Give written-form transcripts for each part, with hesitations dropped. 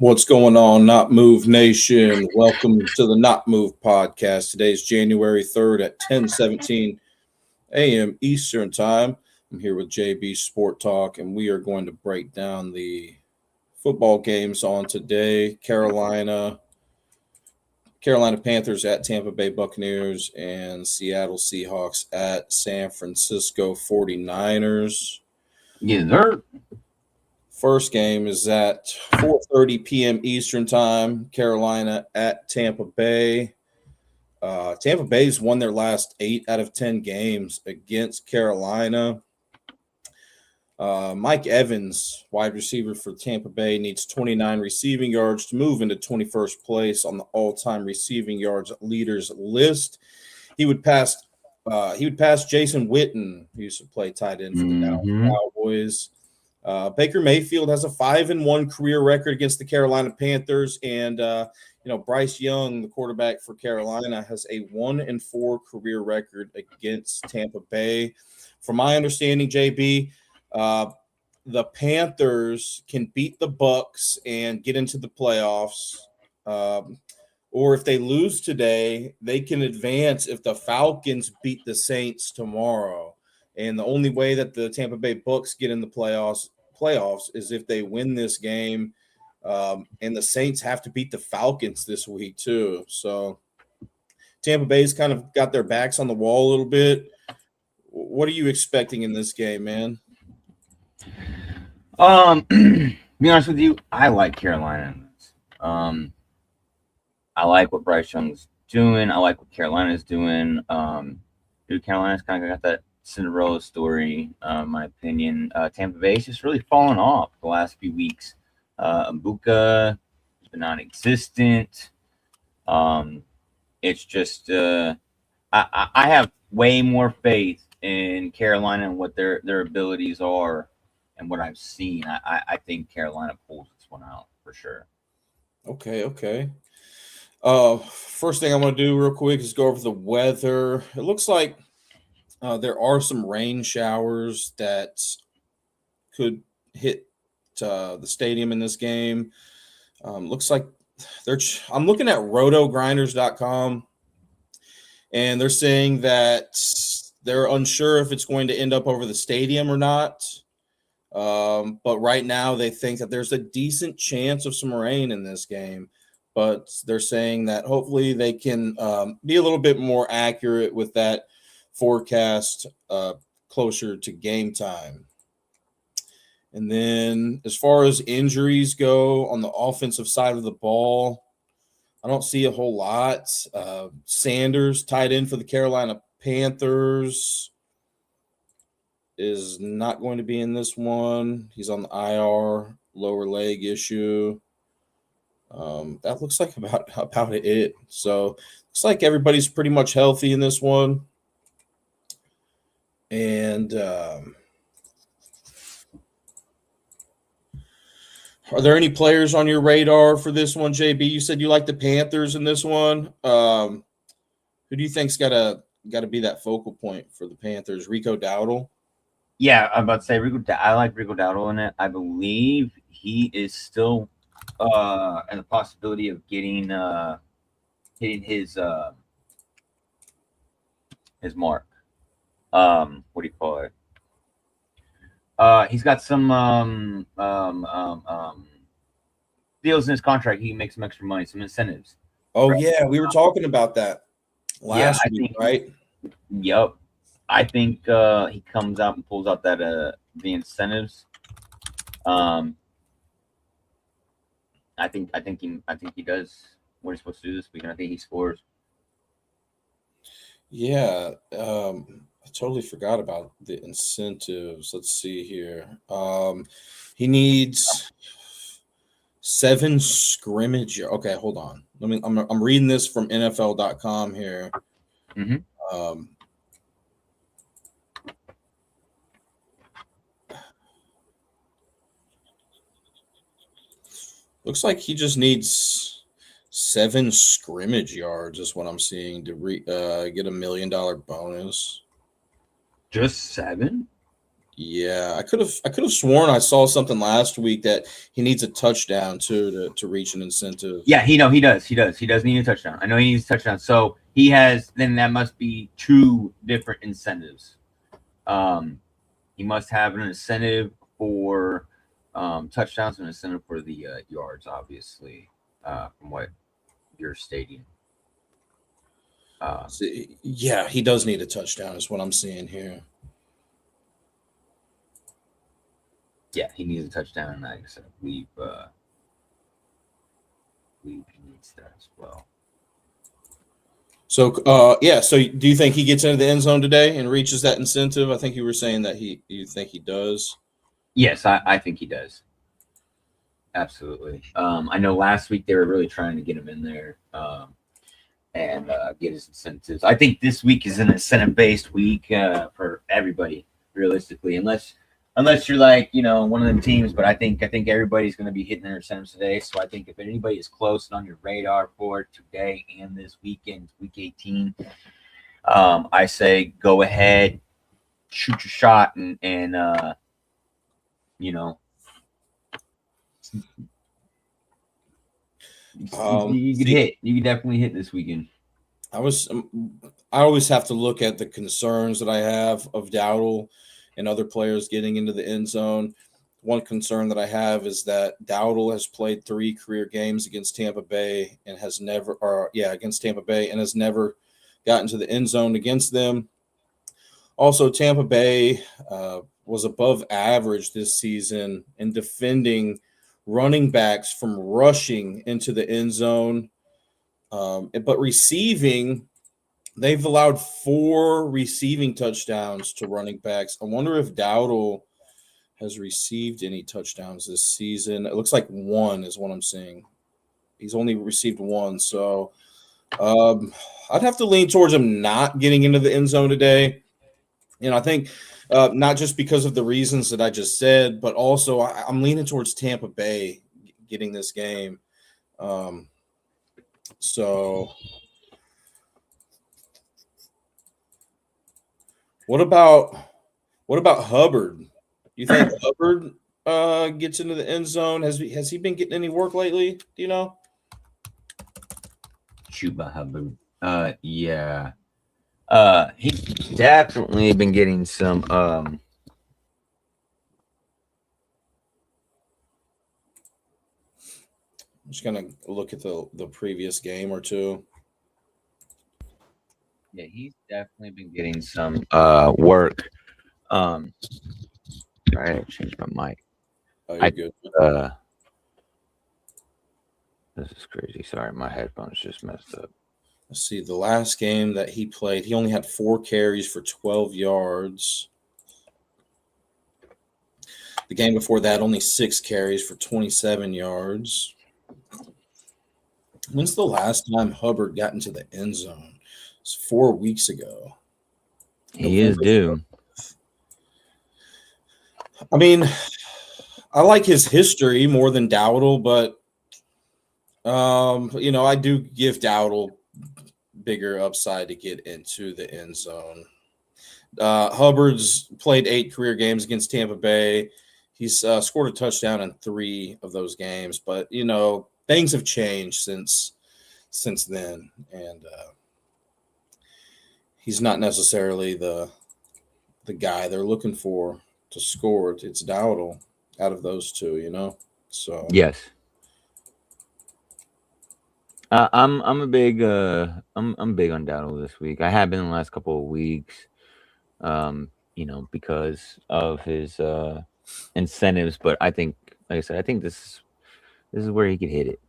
What's going on, Not Move Nation? Welcome to the Not Move podcast. Today is January 3rd at 10:17 a.m. Eastern Time. I'm here with JB Sport Talk, and we are going to break down the football games on today. Carolina Panthers at Tampa Bay Buccaneers and Seattle Seahawks at San Francisco 49ers. Yes, sir. First game is at 4:30 p.m. Eastern Time. Carolina at Tampa Bay. Tampa Bay's won their last 8 out of 10 games against Carolina. Mike Evans, wide receiver for Tampa Bay, needs 29 receiving yards to move into 21st place on the all-time receiving yards leaders list. He would pass Jason Witten, who used to play tight end for the Dallas Cowboys. Baker Mayfield has a 5-1 career record against the Carolina Panthers, and Bryce Young, the quarterback for Carolina, has a 1-4 career record against Tampa Bay. From my understanding, JB, the Panthers can beat the Bucs and get into the playoffs, or if they lose today, they can advance if the Falcons beat the Saints tomorrow. And the only way that the Tampa Bay Bucs get in the playoffs is if they win this game. And the Saints have to beat the Falcons this week too. So Tampa Bay's kind of got their backs on the wall a little bit. What are you expecting in this game, man? Be honest with you, I like Carolina in this. I like what Bryce Young's doing. I like what Carolina's doing. Carolina's kind of got that Cinderella story, in my opinion. Tampa Bay's just really fallen off the last few weeks. Mbuka has been non-existent. It's just I have way more faith in Carolina and what their abilities are and what I've seen. I think Carolina pulls this one out for sure. Okay. First thing I'm going to do real quick is go over the weather. It looks like there are some rain showers that could hit the stadium in this game. Looks like I'm looking at rotogrinders.com, and they're saying that they're unsure if it's going to end up over the stadium or not. But right now they think that there's a decent chance of some rain in this game. But they're saying that hopefully they can be a little bit more accurate with that forecast closer to game time. And then as far as injuries go on the offensive side of the ball, I don't see a whole lot. Sanders, tight end for the Carolina Panthers, is not going to be in this one. He's on the IR, lower leg issue. That looks like about it. So looks like everybody's pretty much healthy in this one. And are there any players on your radar for this one, JB? You said you like the Panthers in this one. Who do you think's got to be that focal point for the Panthers? Rico Dowdle? Yeah, I'm about to say I like Rico Dowdle in it. I believe he is still and the possibility of hitting his mark. What do you call it? He's got some deals in his contract. He can make some extra money, some incentives. Oh yeah, we were talking about that last week, right? Yep. I think he comes out and pulls out that the incentives. I think he does what he's supposed to do this week, and I think he scores. Yeah, I totally forgot about the incentives. Let's see here. He needs 7 scrimmage. Okay, hold on. I'm reading this from NFL.com here. Mm-hmm. Looks like he just needs 7 scrimmage yards is what I'm seeing to get $1 million bonus. Just 7? Yeah, I could have sworn I saw something last week that he needs a touchdown too to reach an incentive. Yeah, he does. He does need a touchdown. I know he needs a touchdown. So he has. Then that must be two different incentives. He must have an incentive for touchdowns and an incentive for the yards, obviously, from what you're stating. Yeah, he does need a touchdown, is what I'm seeing here. Yeah, he needs a touchdown, and I believe he needs that as well. So, yeah. So, do you think he gets into the end zone today and reaches that incentive? I think you were saying that you think he does. Yes, I think he does. Absolutely. I know last week they were really trying to get him in there and get his incentives. I think this week is an incentive-based week for everybody, realistically, unless you're like one of them teams. But I think everybody's going to be hitting their incentives today. So I think if anybody is close and on your radar for today and this weekend, week 18, I say go ahead, shoot your shot, and you could hit. You could definitely hit this weekend. I always have to look at the concerns that I have of Dowdle and other players getting into the end zone. One concern that I have is that Dowdle has played 3 career games against Tampa Bay and has never gotten to the end zone against them. Also, Tampa Bay was above average this season in defending running backs from rushing into the end zone. But receiving, they've allowed 4 receiving touchdowns to running backs. I wonder if Dowdle has received any touchdowns this season. It looks like 1 is what I'm seeing. He's only received 1. So I'd have to lean towards him not getting into the end zone today. I think not just because of the reasons that I just said, but also I'm leaning towards Tampa Bay getting this game. So what about Hubbard? You think Hubbard gets into the end zone? Has he been getting any work lately? Do you know? Chuba Hubbard. Yeah. He's definitely been getting some I'm just gonna look at the previous game or two. Yeah, he's definitely been getting some work. Sorry, I changed my mic. Oh, you're good. This is crazy. Sorry, my headphones just messed up. Let's see. The last game that he played, he only had 4 carries for 12 yards. The game before that, only 6 carries for 27 yards. When's the last time Hubbard got into the end zone? It's 4 weeks ago. He is due. I mean, I like his history more than Dowdle, but I do give Dowdle bigger upside to get into the end zone. Hubbard's played 8 career games against Tampa Bay. He's scored a touchdown in 3 of those games, but things have changed since then, and he's not necessarily the guy they're looking for to score. It's Dowdle out of those 2, So yes. I'm big on Dowdle this week. I have been the last couple of weeks, because of his incentives. But I think, like I said, I think this is where he could hit it.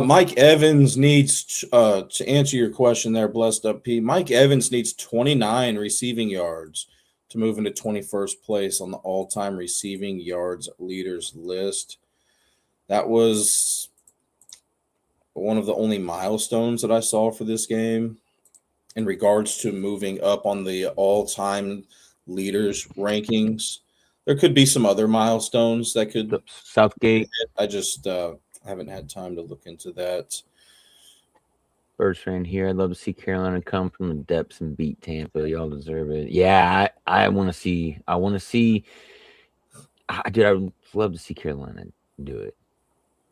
Mike Evans needs to answer your question there, Blessed Up P. Mike Evans needs 29 receiving yards to move into 21st place on the all-time receiving yards leaders list. That was one of the only milestones that I saw for this game in regards to moving up on the all-time leaders rankings. There could be some other milestones that could Southgate. I just haven't had time to look into that. Birds fan here. I'd love to see Carolina come from the depths and beat Tampa. Y'all deserve it. Yeah, I want to see. Dude, I would love to see Carolina do it.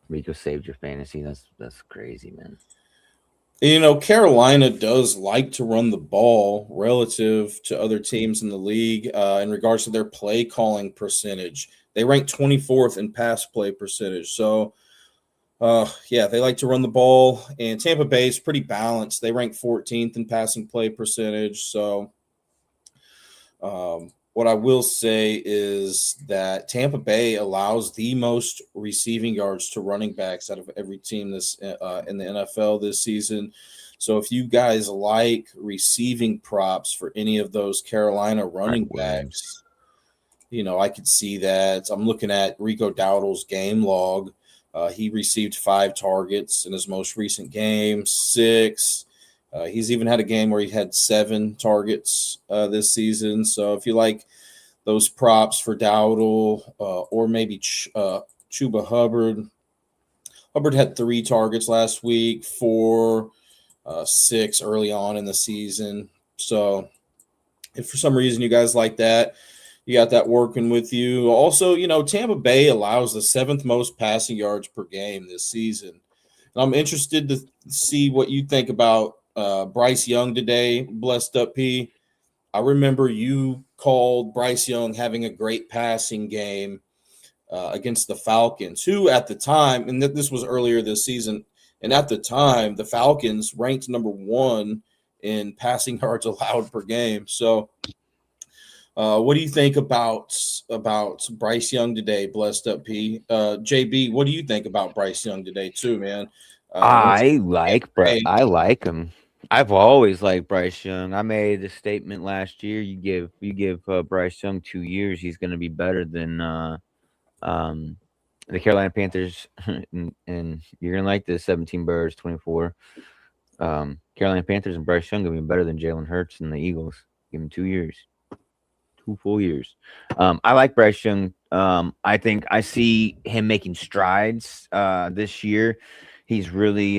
Rico saved your fantasy. That's crazy, man. You know, Carolina does like to run the ball relative to other teams in the league in regards to their play calling percentage. They rank 24th in pass play percentage. So, yeah, they like to run the ball. And Tampa Bay is pretty balanced. They rank 14th in passing play percentage. So, what I will say is that Tampa Bay allows the most receiving yards to running backs out of every team this in the NFL this season. So if you guys like receiving props for any of those Carolina running backs, you know, I could see that. I'm looking at Rico Dowdle's game log. He received 5 targets in his most recent game, 6. He's even had a game where he had 7 targets this season. So if you like those props for Dowdle or maybe Chuba Hubbard, Hubbard had 3 targets last week, 4, 6 early on in the season. So if for some reason you guys like that, you got that working with you. Also, you know, Tampa Bay allows the 7th most passing yards per game this season. And I'm interested to see what you think about Bryce Young today, Blessed Up P. I remember you called Bryce Young having a great passing game against the Falcons, who at the time, and this was earlier this season, and at the time, the Falcons ranked number 1 in passing yards allowed per game. So what do you think about Bryce Young today, Blessed Up P? JB, what do you think about Bryce Young today too, man? I like him. I've always liked Bryce Young. I made a statement last year. You give Bryce Young 2 years, he's going to be better than the Carolina Panthers. and you're going to like this 17 Birds 24. Carolina Panthers and Bryce Young going to be better than Jalen Hurts and the Eagles. Give him 2 years. 2 full years. I like Bryce Young. I think I see him making strides this year. He's really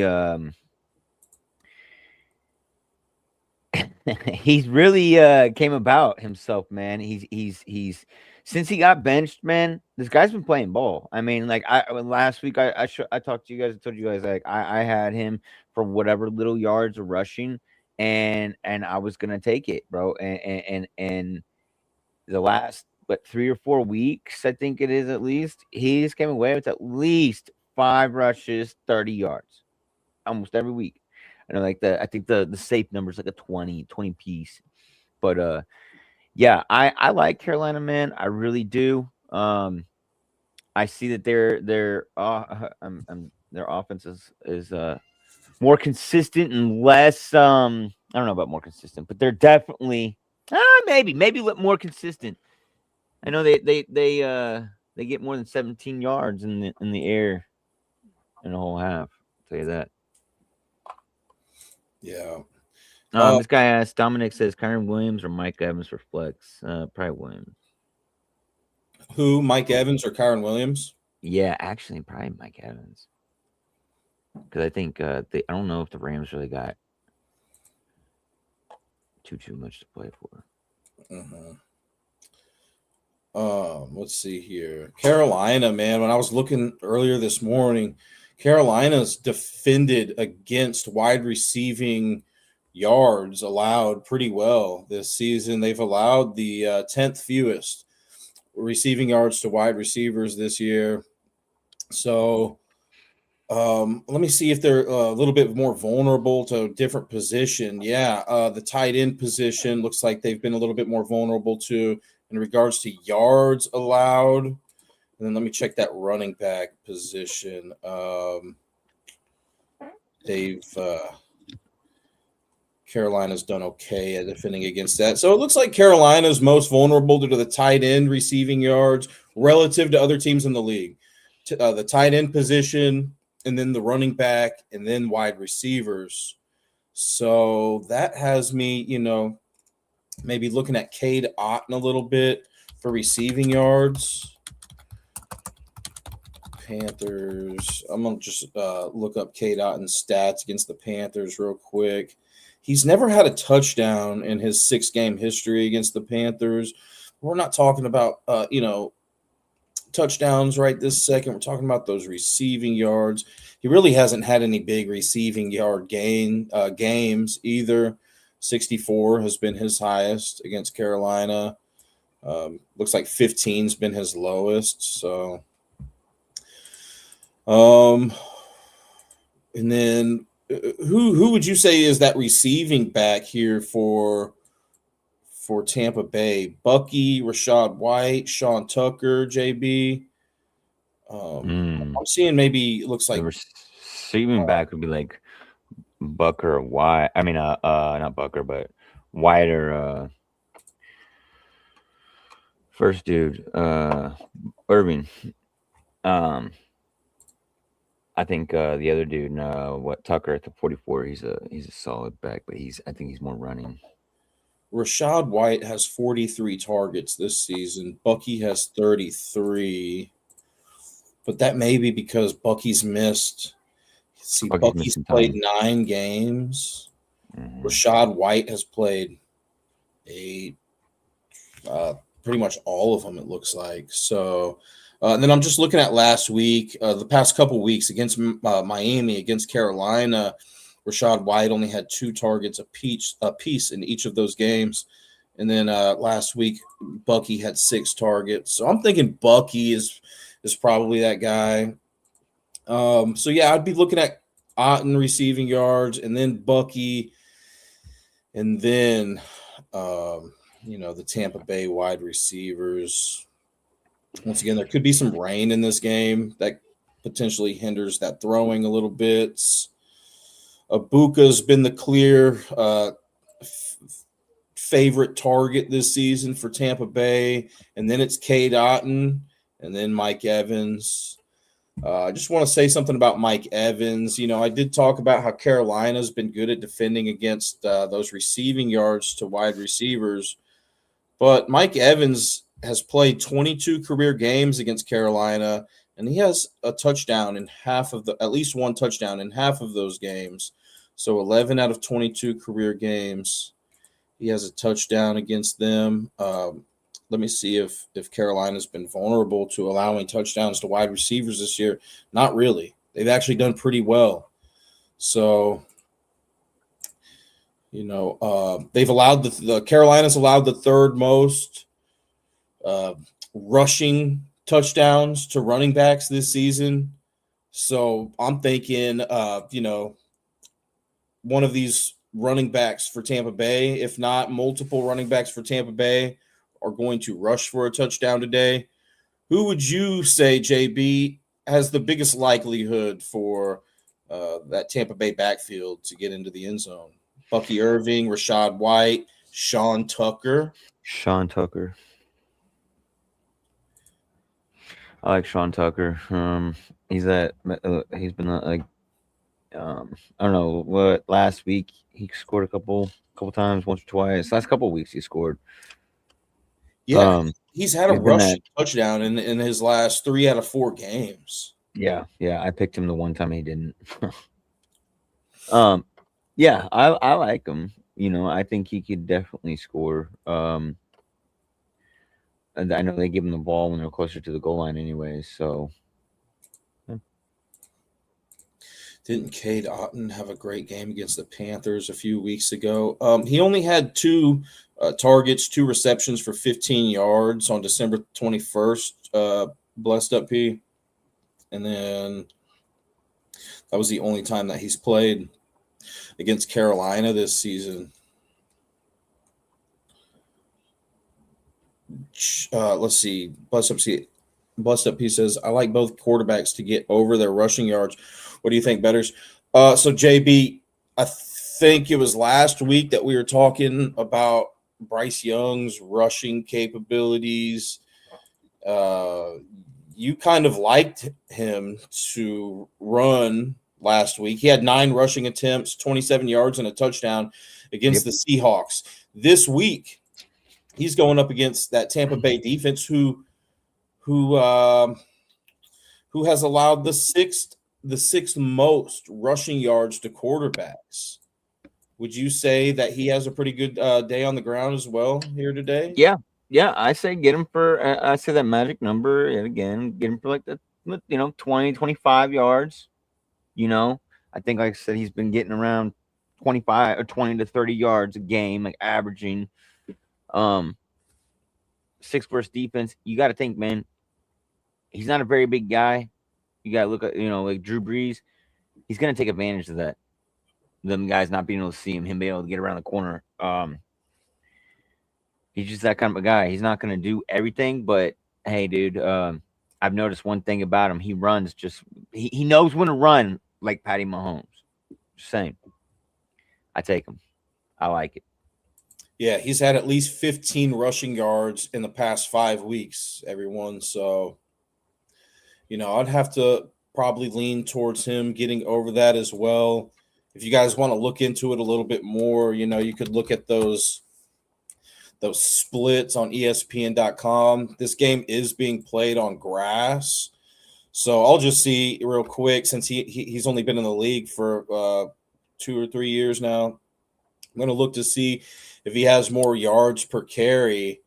he's really came about himself, man. He's since he got benched, man. This guy's been playing ball. I mean, like last week I talked to you guys. I told you guys like I had him for whatever little yards of rushing, and I was gonna take it, bro. And the last 3 or 4 weeks, I think it is at least, he's came away with at least 5 rushes, 30 yards, almost every week. I know, like I think the safe number is like a 20 piece. But yeah, I like Carolina, man. I really do. I see that their offense is more consistent and less. I don't know about more consistent, but they're definitely maybe more consistent. I know they get more than 17 yards in the air in a whole half. I'll tell you that. Yeah. This guy asked, Dominic says Kyren Williams or Mike Evans for flex. Probably Williams. Who, Mike Evans or Kyren Williams? Yeah, actually, probably Mike Evans. Because I think I don't know if the Rams really got too much to play for. Let's see here. Carolina, man. When I was looking earlier this morning, Carolina's defended against wide receiving yards allowed pretty well this season. They've allowed the 10th fewest receiving yards to wide receivers this year. So let me see if they're a little bit more vulnerable to a different position. Yeah, the tight end position looks like they've been a little bit more vulnerable to in regards to yards allowed. And then let me check that running back position. Carolina's done okay at defending against that. So it looks like Carolina's most vulnerable to the tight end receiving yards relative to other teams in the league. The tight end position, and then the running back, and then wide receivers. So that has me, maybe looking at Cade Otton a little bit for receiving yards. Panthers. I'm gonna just look up K-Dot and stats against the Panthers real quick. He's never had a touchdown in his 6-game history against the Panthers. We're not talking about touchdowns right this second. We're talking about those receiving yards. He really hasn't had any big receiving yard games either. 64 has been his highest against Carolina. Looks like 15's been his lowest. So, and then who would you say is that receiving back here for Tampa Bay? Bucky, Rachaad White, Sean Tucker, JB. I'm seeing maybe it looks like The receiving back would be like Bucker or White. I mean, not Bucker, but White or first dude, Irving. I think the other dude, Tucker at the 44. He's a solid back, but I think he's more running. Rachaad White has 43 targets this season. Bucky has 33. But that may be because Bucky's missed. See, Bucky's played 9 games. Mm-hmm. Rachaad White has played 8. Pretty much all of them, it looks like. So, and then I'm just looking at last week, the past couple weeks against Miami, against Carolina. Rachaad White only had 2 targets apiece in each of those games. And then last week, Bucky had 6 targets. So I'm thinking Bucky is probably that guy. So, yeah, I'd be looking at Otton receiving yards and then Bucky and then, the Tampa Bay wide receivers. Once again, there could be some rain in this game that potentially hinders that throwing a little bit. Abuka's been the clear favorite target this season for Tampa Bay. And then it's Cade Otton and then Mike Evans. I just want to say something about Mike Evans. I did talk about how Carolina's been good at defending against those receiving yards to wide receivers. But Mike Evans has played 22 career games against Carolina, and he has a touchdown in at least one touchdown in half of those games. So 11 out of 22 career games, he has a touchdown against them. Let me see if Carolina's been vulnerable to allowing touchdowns to wide receivers this year. Not really. They've actually done pretty well. So, they've allowed the Carolina's allowed the third most rushing touchdowns to running backs this season. So I'm thinking, one of these running backs for Tampa Bay, if not multiple running backs for Tampa Bay, are going to rush for a touchdown today. Who would you say, JB, has the biggest likelihood for that Tampa Bay backfield to get into the end zone? Bucky Irving, Rachaad White, Sean Tucker. Sean Tucker. I like Sean Tucker. He's been like, I don't know what, last week he scored a couple times, once or twice. Last couple of weeks he scored. Yeah, he's had a rushing touchdown in his last 3 out of 4 games. Yeah, I picked him the one time he didn't. Yeah, I like him. I think he could definitely score. And I know they give him the ball when they're closer to the goal line anyway, so. Didn't Cade Otton have a great game against the Panthers a few weeks ago? He only had 2 targets, 2 receptions for 15 yards on December 21st, blessed up P. And then that was the only time that he's played against Carolina this season. Let's see. Blessed up P says, I like both quarterbacks to get over their rushing yards. What do you think, Betters? So, JB, I think it was last week that we were talking about Bryce Young's rushing capabilities. You kind of liked him to run last week. He had 9 rushing attempts, 27 yards, and a touchdown against the Seahawks. This week, he's going up against that Tampa Bay defense who who has allowed the sixth most rushing yards to quarterbacks. Would you say that he has a pretty good day on the ground as well here today? Yeah, yeah. I say get him for. I say that magic number yet again. Get him for like the 20, 25 yards. I think like I said, he's been getting around 25 or 20 to 30 yards a game, like averaging. Six versus defense. You got to think, man. He's not a very big guy. You got to look at like Drew Brees. He's gonna take advantage of that. Them guys not being able to see him being able to get around the corner. He's just that kind of a guy. He's not going to do everything, but hey, dude, I've noticed one thing about him. He runs he knows when to run like Patty Mahomes. Just saying. I take him. I like it. Yeah, he's had at least 15 rushing yards in the past 5 weeks, everyone. So, I'd have to probably lean towards him getting over that as well. If you guys want to look into it a little bit more, you could look at those splits on ESPN.com. This game is being played on grass. So I'll just see real quick, since he's only been in the league for 2 or 3 years now. I'm going to look to see if he has more yards per carry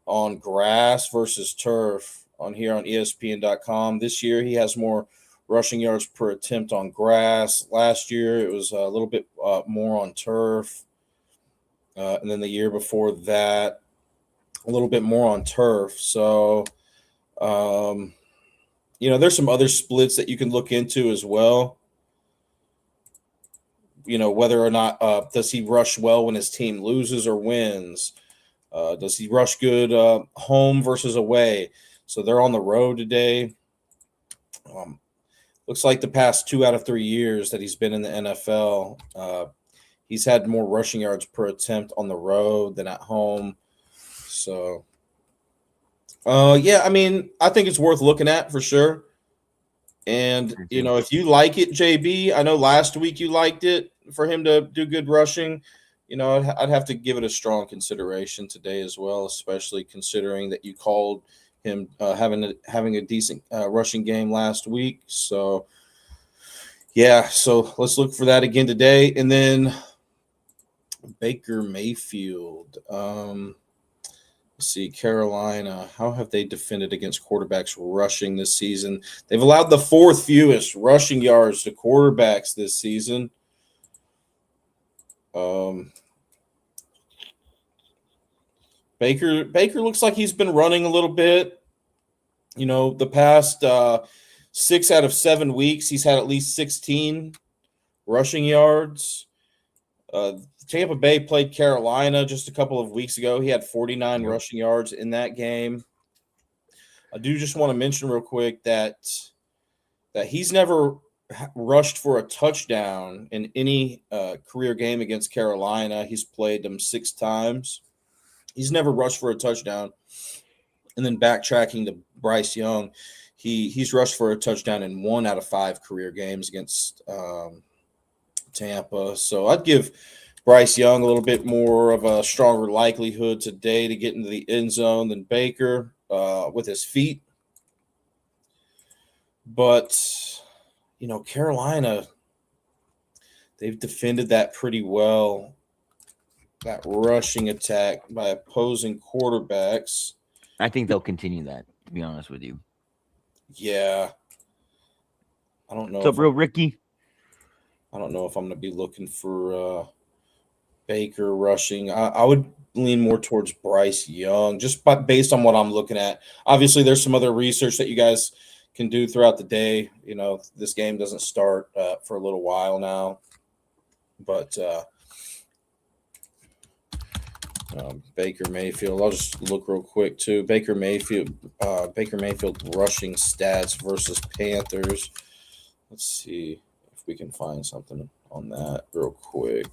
on grass versus turf on here on ESPN.com. This year he has more rushing yards per attempt on grass. Last year it was a little bit more on turf. And then the year before that, a little bit more on turf. So, there's some other splits that you can look into as well. Whether or not does he rush well when his team loses or wins? Does he rush good home versus away? So they're on the road today. Looks like the past 2 out of 3 years that he's been in the NFL, he's had more rushing yards per attempt on the road than at home. So, I think it's worth looking at for sure. And, if you like it, JB, I know last week you liked it for him to do good rushing. I'd have to give it a strong consideration today as well, especially considering that you called him having a decent rushing game last week. So, so let's look for that again today. And then Baker Mayfield. Let's see, Carolina. How have they defended against quarterbacks rushing this season? They've allowed the 4th fewest rushing yards to quarterbacks this season. Baker looks like he's been running a little bit. The past 6 out of 7 weeks, he's had at least 16 rushing yards. Tampa Bay played Carolina just a couple of weeks ago. He had 49 rushing yards in that game. I do just want to mention real quick that he's never rushed for a touchdown in any career game against Carolina. He's played them 6 times. He's never rushed for a touchdown. And then backtracking to Bryce Young, he's rushed for a touchdown in 1 out of 5 career games against Tampa. So I'd give Bryce Young a little bit more of a stronger likelihood today to get into the end zone than Baker with his feet. But, Carolina, they've defended that pretty well, that rushing attack by opposing quarterbacks. I think they'll continue that, to be honest with you. Yeah. I don't know. What's up, real Ricky? I don't know if I'm going to be looking for Baker rushing. I would lean more towards Bryce Young, just based on what I'm looking at. Obviously, there's some other research that you guys can do throughout the day. This game doesn't start for a little while now. But Baker Mayfield, I'll just look real quick too. Baker Mayfield rushing stats versus Panthers. Let's see if we can find something on that real quick.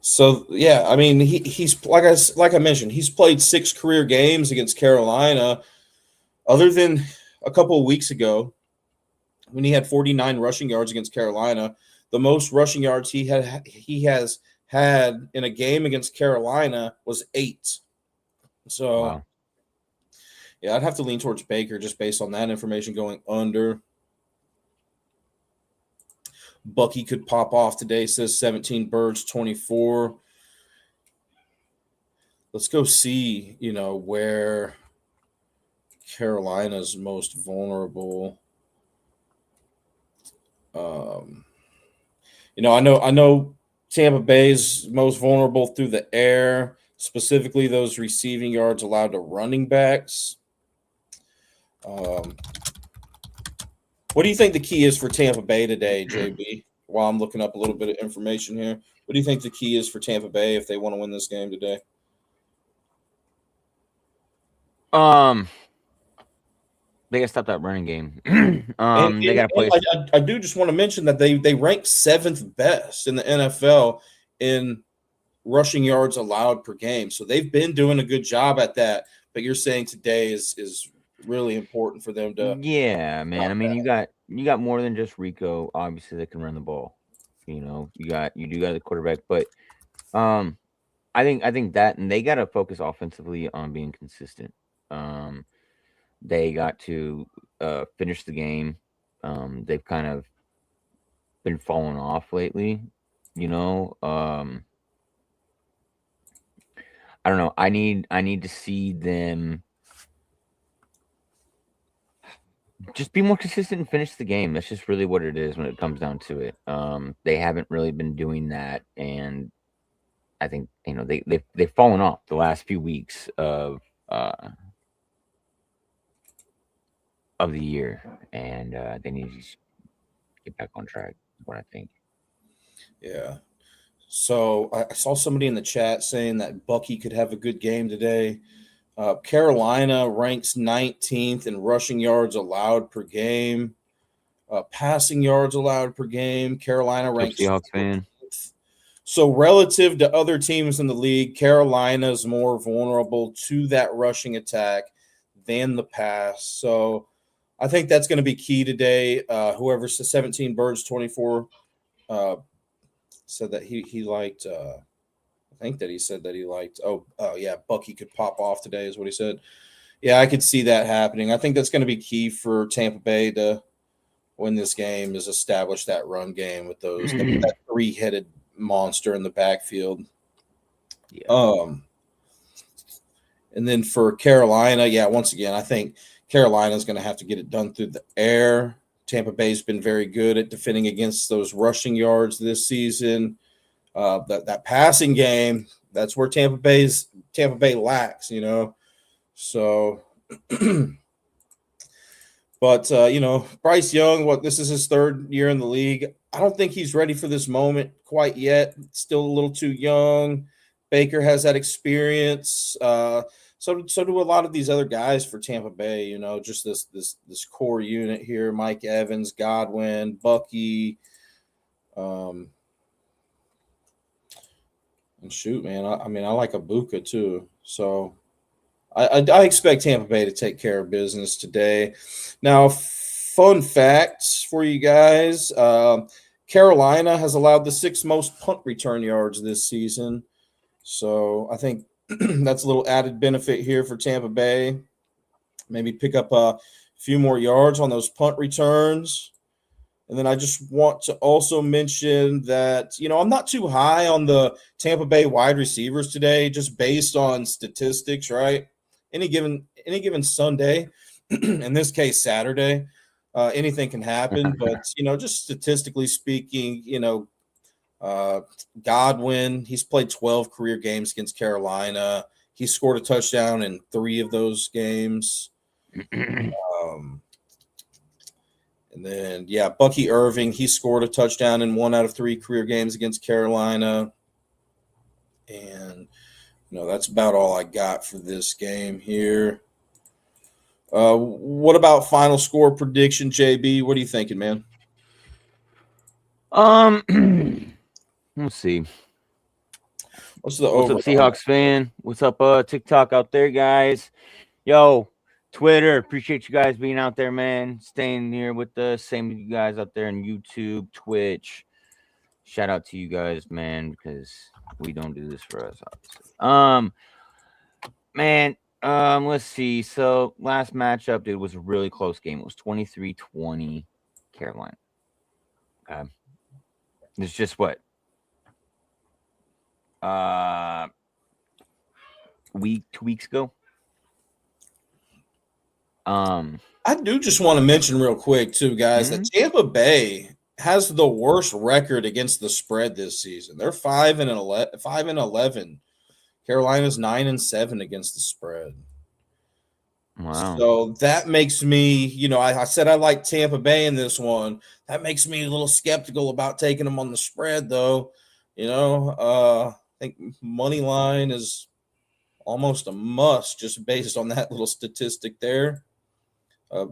So yeah, I mean he's like I mentioned, he's played 6 career games against Carolina. Other than a couple of weeks ago, when he had 49 rushing yards against Carolina, the most rushing yards he has had in a game against Carolina was 8. So, Wow. yeah, I'd have to lean towards Baker just based on that information going under. Bucky could pop off today, says 17 birds, 24. Let's go see, where Carolina's most vulnerable. I know Tampa Bay's most vulnerable through the air, specifically those receiving yards allowed to running backs. What do you think the key is for Tampa Bay today, JB? While I'm looking up a little bit of information here, what do you think the key is for Tampa Bay if they want to win this game today? They gotta stop that running game. And They gotta play. I do just want to mention that they rank 7th best in the NFL in rushing yards allowed per game. So they've been doing a good job at that. But you're saying today is really important for them to. Yeah, man. I mean, you got more than just Rico. Obviously, that can run the ball. You do got the quarterback, but I think that, and they got to focus offensively on being consistent. They got to finish the game. They've kind of been falling off lately. I don't know. I need to see them just be more consistent and finish the game. That's just really what it is when it comes down to it. They haven't really been doing that, and I think they've fallen off the last few weeks of the year, and they need to get back on track. Is what I think. Yeah. So I saw somebody in the chat saying that Bucky could have a good game today. Carolina ranks 19th in rushing yards allowed per game, passing yards allowed per game. Carolina ranks Seahawks fan. So relative to other teams in the league, Carolina's more vulnerable to that rushing attack than the pass. So I think that's going to be key today. Whoever said 17 birds, 24 said that he liked I think that he said that he liked Bucky could pop off today is what he said. Yeah, I could see that happening. I think that's going to be key for Tampa Bay to win this game, is establish that run game with those that 3-headed monster in the backfield. Yeah. And then for Carolina, once again, I think Carolina's going to have to get it done through the air. Tampa Bay's been very good at defending against those rushing yards this season. That passing game, that's where Tampa Bay lacks, So, but Bryce Young, this is his 3rd year in the league. I don't think he's ready for this moment quite yet. Still a little too young. Baker has that experience. So do a lot of these other guys for Tampa Bay. Just this core unit here: Mike Evans, Godwin, Bucky. And shoot, man, I like Ibuka too. So I expect Tampa Bay to take care of business today. Now, fun facts for you guys. Carolina has allowed the 6th most punt return yards this season. So I think that's a little added benefit here for Tampa Bay. Maybe pick up a few more yards on those punt returns. And then I just want to also mention that, I'm not too high on the Tampa Bay wide receivers today, just based on statistics, right? Any given Sunday, in this case, Saturday, anything can happen. But, just statistically speaking, Godwin, he's played 12 career games against Carolina. He scored a touchdown in 3 of those games. And then, Bucky Irving, he scored a touchdown in 1 out of 3 career games against Carolina. And, that's about all I got for this game here. What about final score prediction, JB? What are you thinking, man? Let's see. What's up, Seahawks fan? What's up, TikTok out there, guys? Yo, Twitter, appreciate you guys being out there, man. Staying here with us. Same with you guys out there on YouTube, Twitch, Shout out to you guys, man, because we don't do this for us, obviously. Man, let's see. So last matchup, dude, was a really close game. It was 23-20 Carolina. It's just what? 2 weeks ago. I do just want to mention real quick too, guys, that Tampa Bay has the worst record against the spread this season. They're 5-11. Carolina's 9-7 against the spread. Wow. So that makes me, I said I like Tampa Bay in this one. That makes me a little skeptical about taking them on the spread, though. I think money line is almost a must just based on that little statistic there.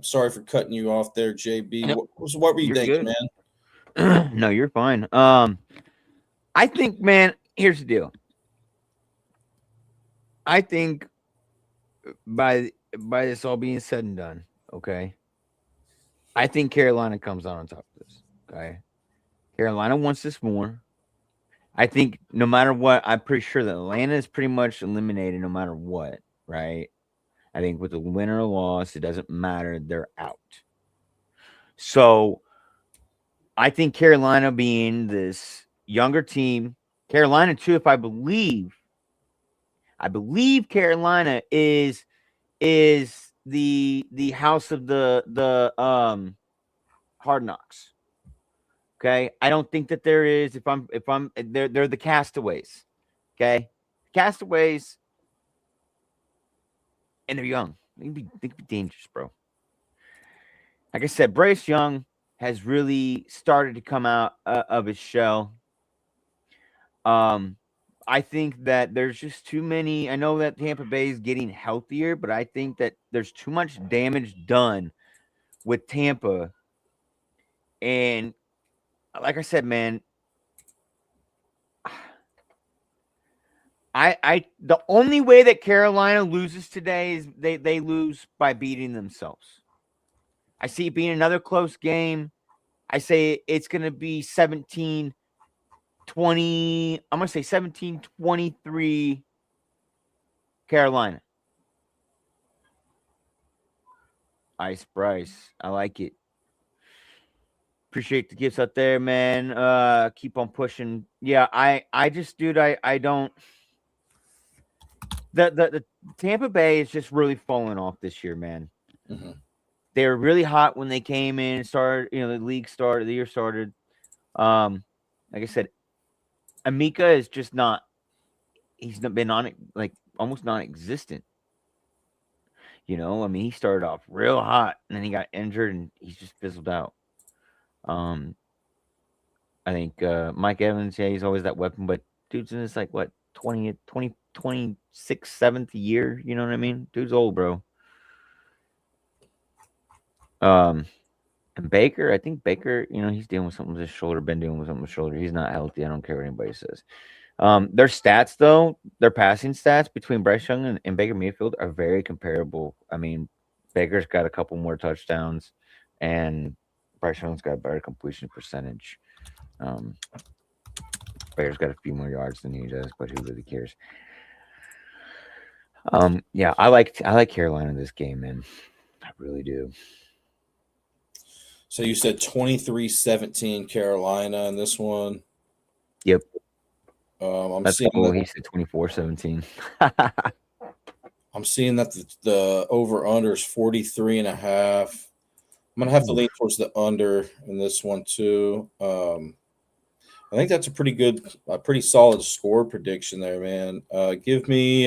Sorry for cutting you off there, JB. Nope. What were you thinking, good. man? No, you're fine. I think, man, here's the deal. I think by this all being said and done, okay, I think Carolina comes out on top of this. Okay, Carolina wants this more. I think no matter what, I'm pretty sure that Atlanta is pretty much eliminated no matter what, right? I think with the win or loss, it doesn't matter. They're out. So I think Carolina being this younger team, Carolina too, if I believe Carolina is the house of the Hard Knocks. Okay, I don't think that there is. If I'm they're the Castaways. Okay, Castaways, and they're young. They can be dangerous, bro. Like I said, Bryce Young has really started to come out of his shell. I think that there's just too many. I know that Tampa Bay is getting healthier, but I think that there's too much damage done with Tampa. And like I said, man, the only way that Carolina loses today is they lose by beating themselves. I see it being another close game. I say it's going to be 17-20. I'm going to say 17-23 Carolina. Ice Bryce. I like it. Appreciate the gifts out there, man. Keep on pushing. Yeah, I just, dude, I don't. The Tampa Bay is just really falling off this year, man. Mm-hmm. They were really hot when they came in and started. The league started. The year started. Like I said, Amika is just not. He's been on it like almost non-existent. I mean, he started off real hot and then he got injured and he's just fizzled out. I think Mike Evans, yeah, he's always that weapon, but dude's in this like what 26th, 7th year. You know what I mean? Dude's old, bro. And Baker, I think Baker, he's dealing with something with his shoulder, been dealing with something with his shoulder. He's not healthy. I don't care what anybody says. Their stats, though, their passing stats between Bryce Young and Baker Mayfield are very comparable. I mean, Baker's got a couple more touchdowns, and Bryce Young's got a better completion percentage. Baker's got a few more yards than he does, but who really cares? Yeah, I like Carolina in this game, man. I really do. So you said 23-17 Carolina in this one. Yep. That's cool. He said 24-17. I'm seeing that the over-under is 43.5. I'm going to have to lean towards the under in this one, too. I think that's a pretty solid score prediction there, man. Give me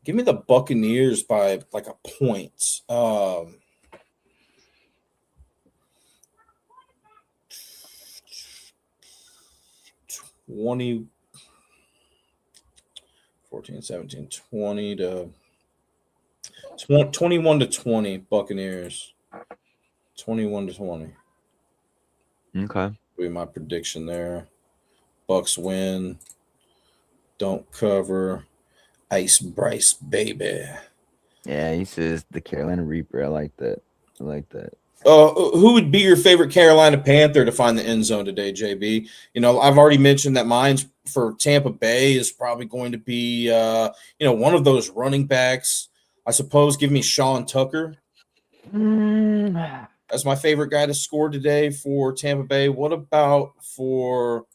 the Buccaneers by like a point. 20, 14, 17, 20 to 21-20 Buccaneers. 21-20. Okay. Be my prediction there. Bucks win. Don't cover. Ice Bryce, baby. Yeah, he says the Carolina Reaper. I like that. Who would be your favorite Carolina Panther to find the end zone today, JB? You know, I've already mentioned that mine's for Tampa Bay is probably going to be, one of those running backs. I suppose give me Sean Tucker. That's my favorite guy to score today for Tampa Bay. What about for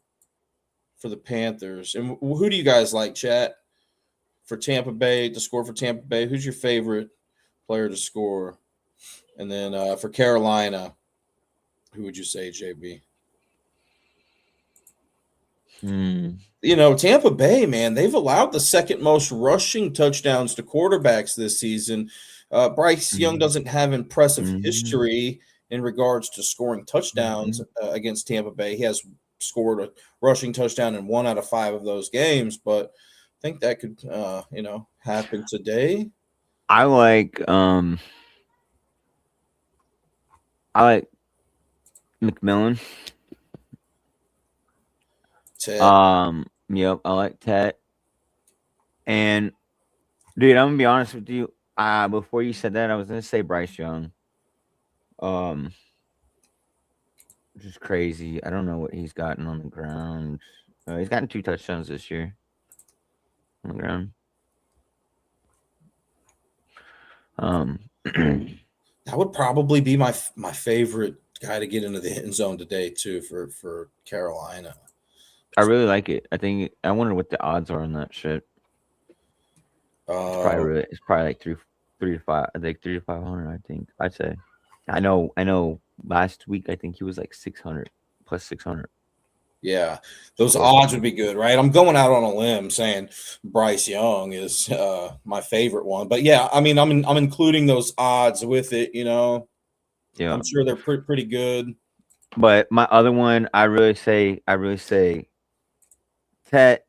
the Panthers? And who do you guys like, chat, for Tampa Bay to score for Tampa Bay? Who's your favorite player to score? And then for Carolina, who would you say, JB? You know, Tampa Bay, man, they've allowed the second most rushing touchdowns to quarterbacks this season. Bryce Young doesn't have impressive history in regards to scoring touchdowns against Tampa Bay. He has scored a rushing touchdown in 1 out of 5 of those games, but I think that could, happen today. I like McMillan. Ted. Yep, I like Tet. And dude, I'm gonna be honest with you. Before you said that, I was gonna say Bryce Young. Which is crazy. I don't know what he's gotten on the ground. He's gotten 2 touchdowns this year on the ground. That would probably be my favorite guy to get into the end zone today too for Carolina. I really like it. I wonder what the odds are on that shit. It's probably like 3 to 5. I think 3 to 500. I think I'd say. I know. Last week I think he was like 600 plus 600. Yeah, those odds would be good, right? I'm going out on a limb saying Bryce Young is my favorite one, but yeah, I mean, I'm including those odds with it. You know, Yeah, I'm sure they're pretty good. But my other one, I really say Tet.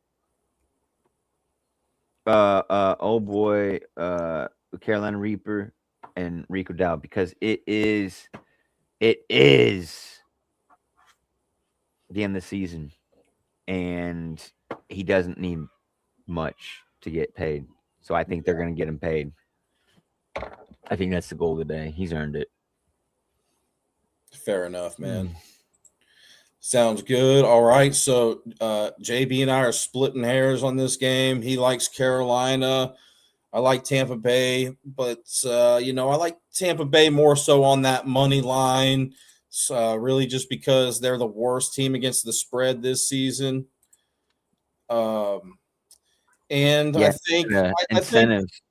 Old boy, Carolina Reaper and Rico Dow, because it is the end of the season, and he doesn't need much to get paid. So I think they're going to get him paid. I think that's the goal today. He's earned it. Fair enough, man. Sounds good. All right. So JB and I are splitting hairs on this game. He likes Carolina. I like Tampa Bay, but I like Tampa Bay more so on that money line. Really just because they're the worst team against the spread this season. I think incentives.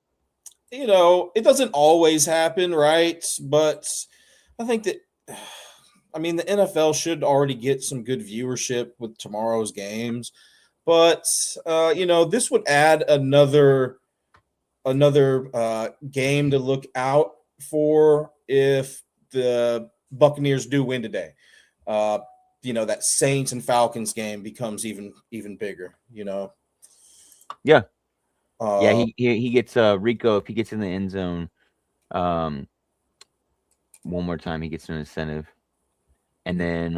It doesn't always happen, right? But I think that the NFL should already get some good viewership with tomorrow's games. But this would add another game to look out for if the Buccaneers do win today. That Saints and Falcons game becomes even bigger. Yeah. He gets Rico if he gets in the end zone. One more time, he gets an incentive, and then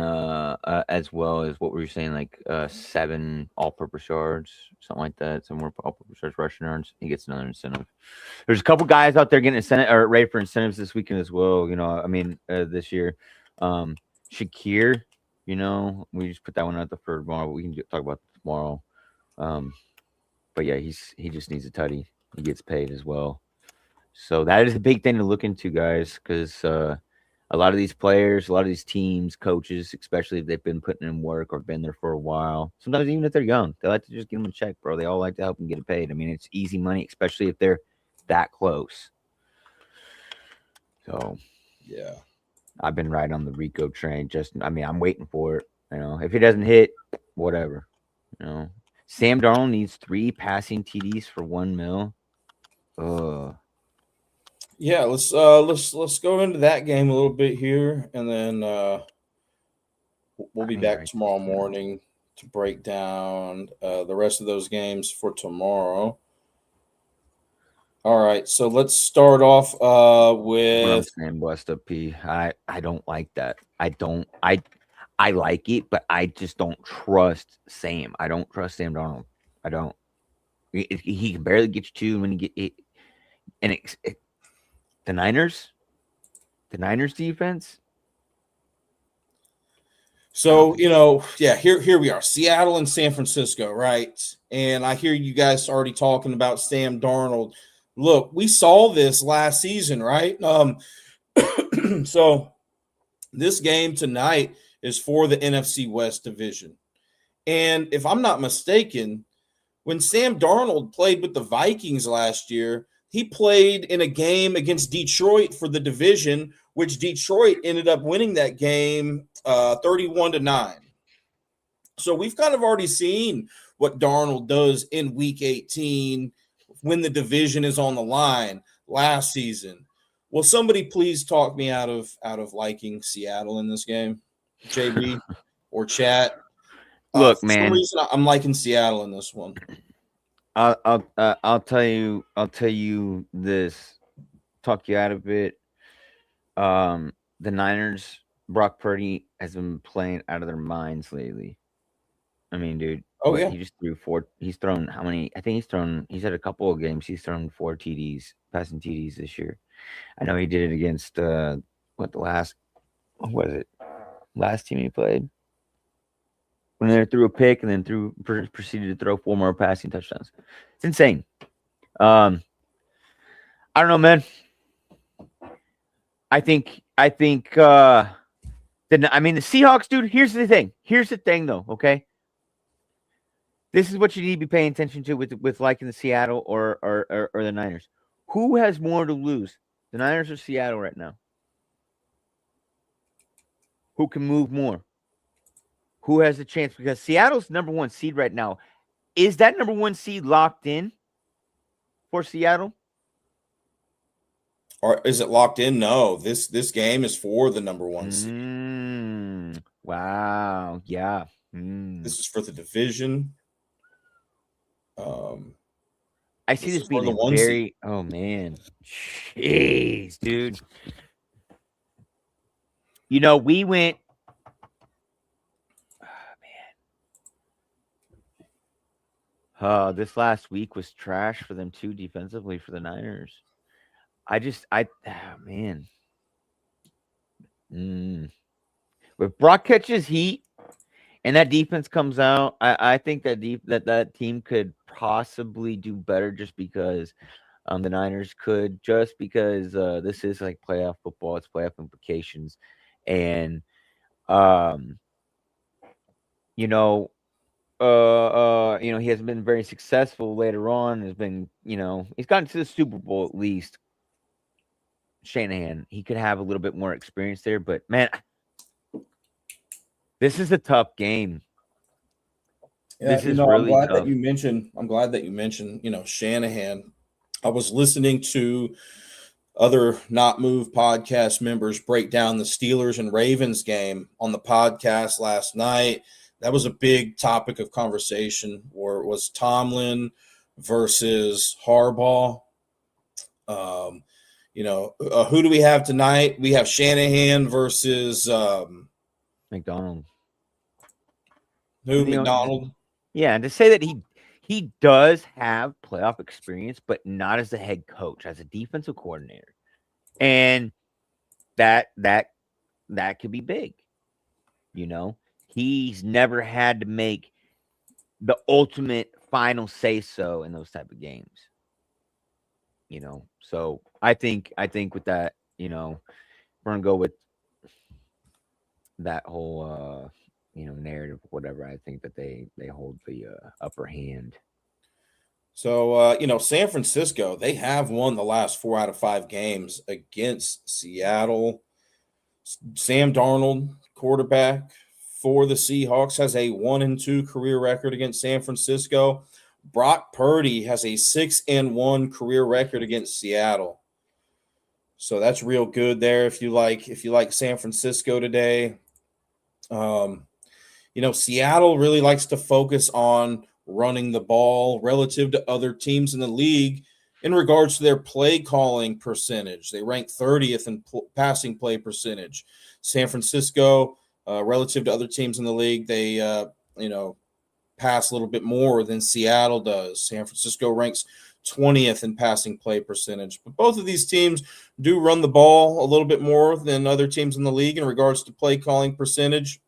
as well as what were you saying, like 7 all-purpose yards, something like that. Some more all-purpose yards, rushing yards. He gets another incentive. There's a couple guys out there getting incentive or ready for incentives this weekend as well. This year, Shakir. We just put that one out there for tomorrow. But we can talk about it tomorrow. But yeah, he just needs a tutty. He gets paid as well. So that is a big thing to look into, guys, because a lot of these players, a lot of these teams, coaches, especially if they've been putting in work or been there for a while, sometimes even if they're young, they like to just give them a check, bro. They all like to help them get it paid. I mean, it's easy money, especially if they're that close. So, yeah, I've been riding on the Rico train. I'm waiting for it. If it doesn't hit, whatever. Sam Darnold needs 3 passing TDs for $1 million. Yeah, let's go into that game a little bit here, and then we'll be back tomorrow morning to break down the rest of those games for tomorrow. All right, so let's start off with West up P. I don't like that. I like it, but I just don't trust Sam. I don't trust Sam Darnold. I don't. He can barely get you 2 when you get it. And the Niners, The Niners defense? So, here we are, Seattle and San Francisco, right? And I hear you guys already talking about Sam Darnold. Look, we saw this last season, right? So this game tonight is for the NFC West division. And if I'm not mistaken, when Sam Darnold played with the Vikings last year, he played in a game against Detroit for the division, which Detroit ended up winning that game 31-9. So we've kind of already seen what Darnold does in Week 18 when the division is on the line last season. Will somebody please talk me out of liking Seattle in this game, JB or chat? Look, for man. some reason I'm liking Seattle in this one. I'll tell you this. Talk you out of it. The Niners, Brock Purdy has been playing out of their minds lately. I mean, dude. Yeah. He just threw 4. He's thrown how many? I think he's had a couple of games. He's thrown 4 TDs, passing TDs this year. I know he did it against last team he played, when they threw a pick and then proceeded to throw 4 more passing touchdowns. It's insane. I don't know, man. I think the Seahawks, dude. Here's the thing, though. Okay, this is what you need to be paying attention to with liking the Seattle or the Niners. Who has more to lose, the Niners or Seattle right now? Who can move more? Who has a chance? Because Seattle's number 1 seed right now. Is that number 1 seed locked in for Seattle? Or is it locked in? No, this game is for the number 1 seed. Wow. Yeah. This is for the division. I see this being a very. Oh man, jeez, dude. We went. This last week was trash for them too defensively for the Niners. Man. If Brock catches heat and that defense comes out, I think that team could possibly do better just because the Niners could, just because this is like playoff football, it's playoff implications. And he hasn't been very successful later on. Has been, he's gotten to the Super Bowl at least. Shanahan, he could have a little bit more experience there, but man, this is a tough game. Yeah, this is really I'm glad tough. that you mentioned, Shanahan. I was listening to other Not Move podcast members break down the Steelers and Ravens game on the podcast last night. That was a big topic of conversation, where it was Tomlin versus Harbaugh. Who do we have tonight? We have Shanahan versus McDonald. McDonald? Yeah, and to say that he does have playoff experience, but not as a head coach, as a defensive coordinator, and that could be big. He's never had to make the ultimate final say so in those type of games. So I think with that, we're gonna go with that whole narrative, whatever. I think that they hold the upper hand. So San Francisco, they have won the last 4 out of 5 games against Seattle. Sam Darnold, quarterback for the Seahawks, has a 1-2 career record against San Francisco. Brock Purdy has a 6-1 career record against Seattle. So that's real good there if you like San Francisco today. Seattle really likes to focus on running the ball relative to other teams in the league in regards to their play calling percentage. They rank 30th in passing play percentage. San Francisco, relative to other teams in the league, they pass a little bit more than Seattle does. San Francisco ranks 20th in passing play percentage. But both of these teams do run the ball a little bit more than other teams in the league in regards to play calling percentage.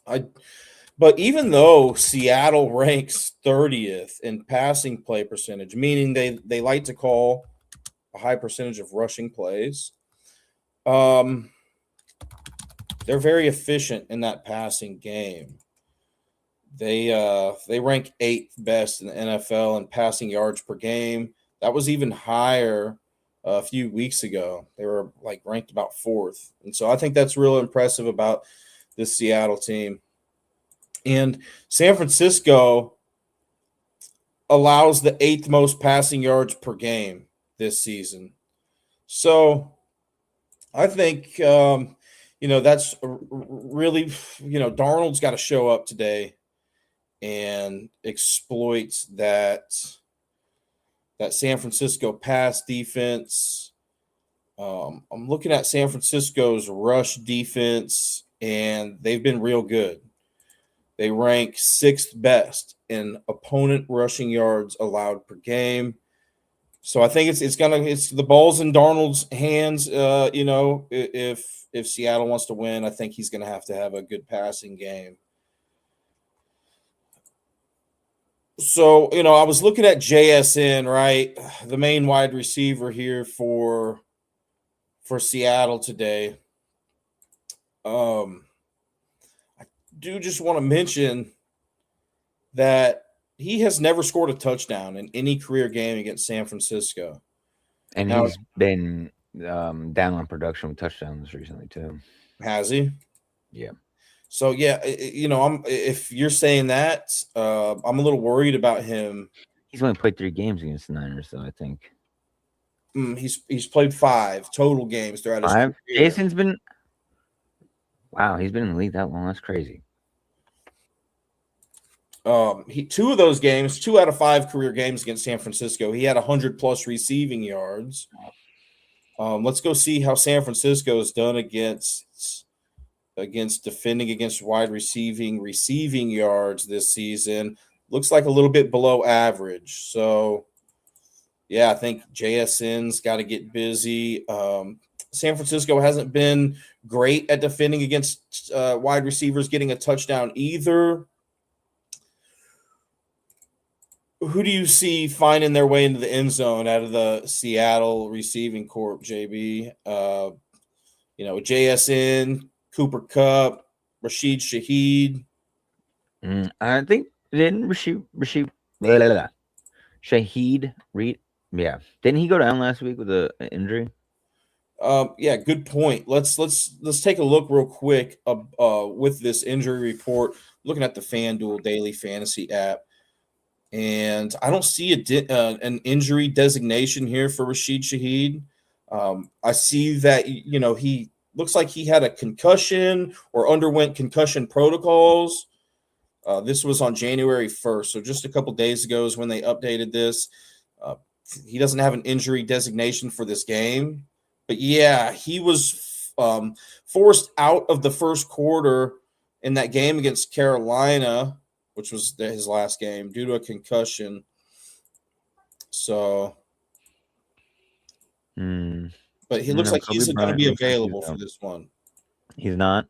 But even though Seattle ranks 30th in passing play percentage, meaning they like to call a high percentage of rushing plays, they're very efficient in that passing game. They rank 8th best in the NFL in passing yards per game. That was even higher a few weeks ago. They were like ranked about 4th. And so I think that's real impressive about this Seattle team. And San Francisco allows the 8th most passing yards per game this season. So I think, that's really, Darnold's got to show up today and exploits that San Francisco pass defense. I'm looking at San Francisco's rush defense, and they've been real good. They rank 6th best in opponent rushing yards allowed per game. So I think it's the ball's in Darnold's hands. If Seattle wants to win, I think he's going to have a good passing game. So, I was looking at JSN, right? The main wide receiver here for Seattle today. I do just want to mention that he has never scored a touchdown in any career game against San Francisco. And he's been down on production with touchdowns recently too. Has he? Yeah. So if you're saying that, I'm a little worried about him. He's only played 3 games against the Niners, though. I think he's played 5 total games throughout his 5. career. Jason's been he's been in the league that long. That's crazy. 2 of those games, 2 out of 5 career games against San Francisco, he had 100+ receiving yards. Let's go see how San Francisco has done against defending against wide receiving yards this season. Looks like a little bit below average. So, yeah, I think JSN's got to get busy. San Francisco hasn't been great at defending against wide receivers getting a touchdown either. Who do you see finding their way into the end zone out of the Seattle receiving corps, JB? JSN, Cooper Kupp, Rashid Shaheed. I think didn't Shaheed Reed? Yeah, didn't he go down last week with an injury? Yeah, good point. Let's take a look real quick with this injury report. Looking at the FanDuel Daily Fantasy app, and I don't see an injury designation here for Rashid Shaheed. I see that he looks like he had a concussion or underwent concussion protocols. This was on January 1st, so just a couple days ago is when they updated this. He doesn't have an injury designation for this game. But, yeah, he was forced out of the first quarter in that game against Carolina, which was his last game, due to a concussion. So, but he looks like he's going to be available for this one. He's not?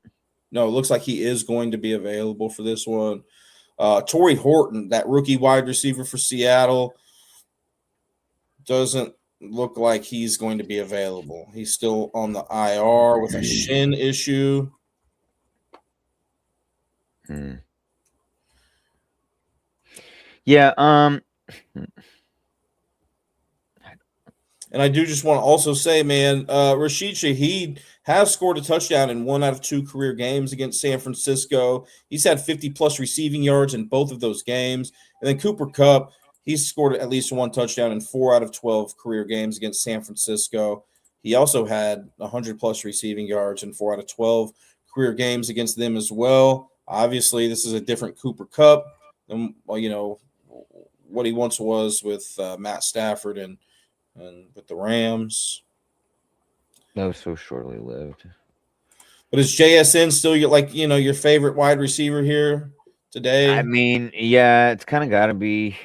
No, it looks like he is going to be available for this one. Torrey Horton, that rookie wide receiver for Seattle, doesn't look like he's going to be available. He's still on the IR with a shin issue. Yeah. And I do just want to also say, man, Rashid Shaheed has scored a touchdown in 1 out of 2 career games against San Francisco. He's had 50+ receiving yards in both of those games. And then Cooper Kupp, he's scored at least 1 touchdown in 4 out of 12 career games against San Francisco. He also had 100+ receiving yards in 4 out of 12 career games against them as well. Obviously, this is a different Cooper Kupp than what he once was with Matt Stafford and with the Rams. That was so shortly lived. But is JSN still your favorite wide receiver here today? I mean, yeah, it's kind of got to be,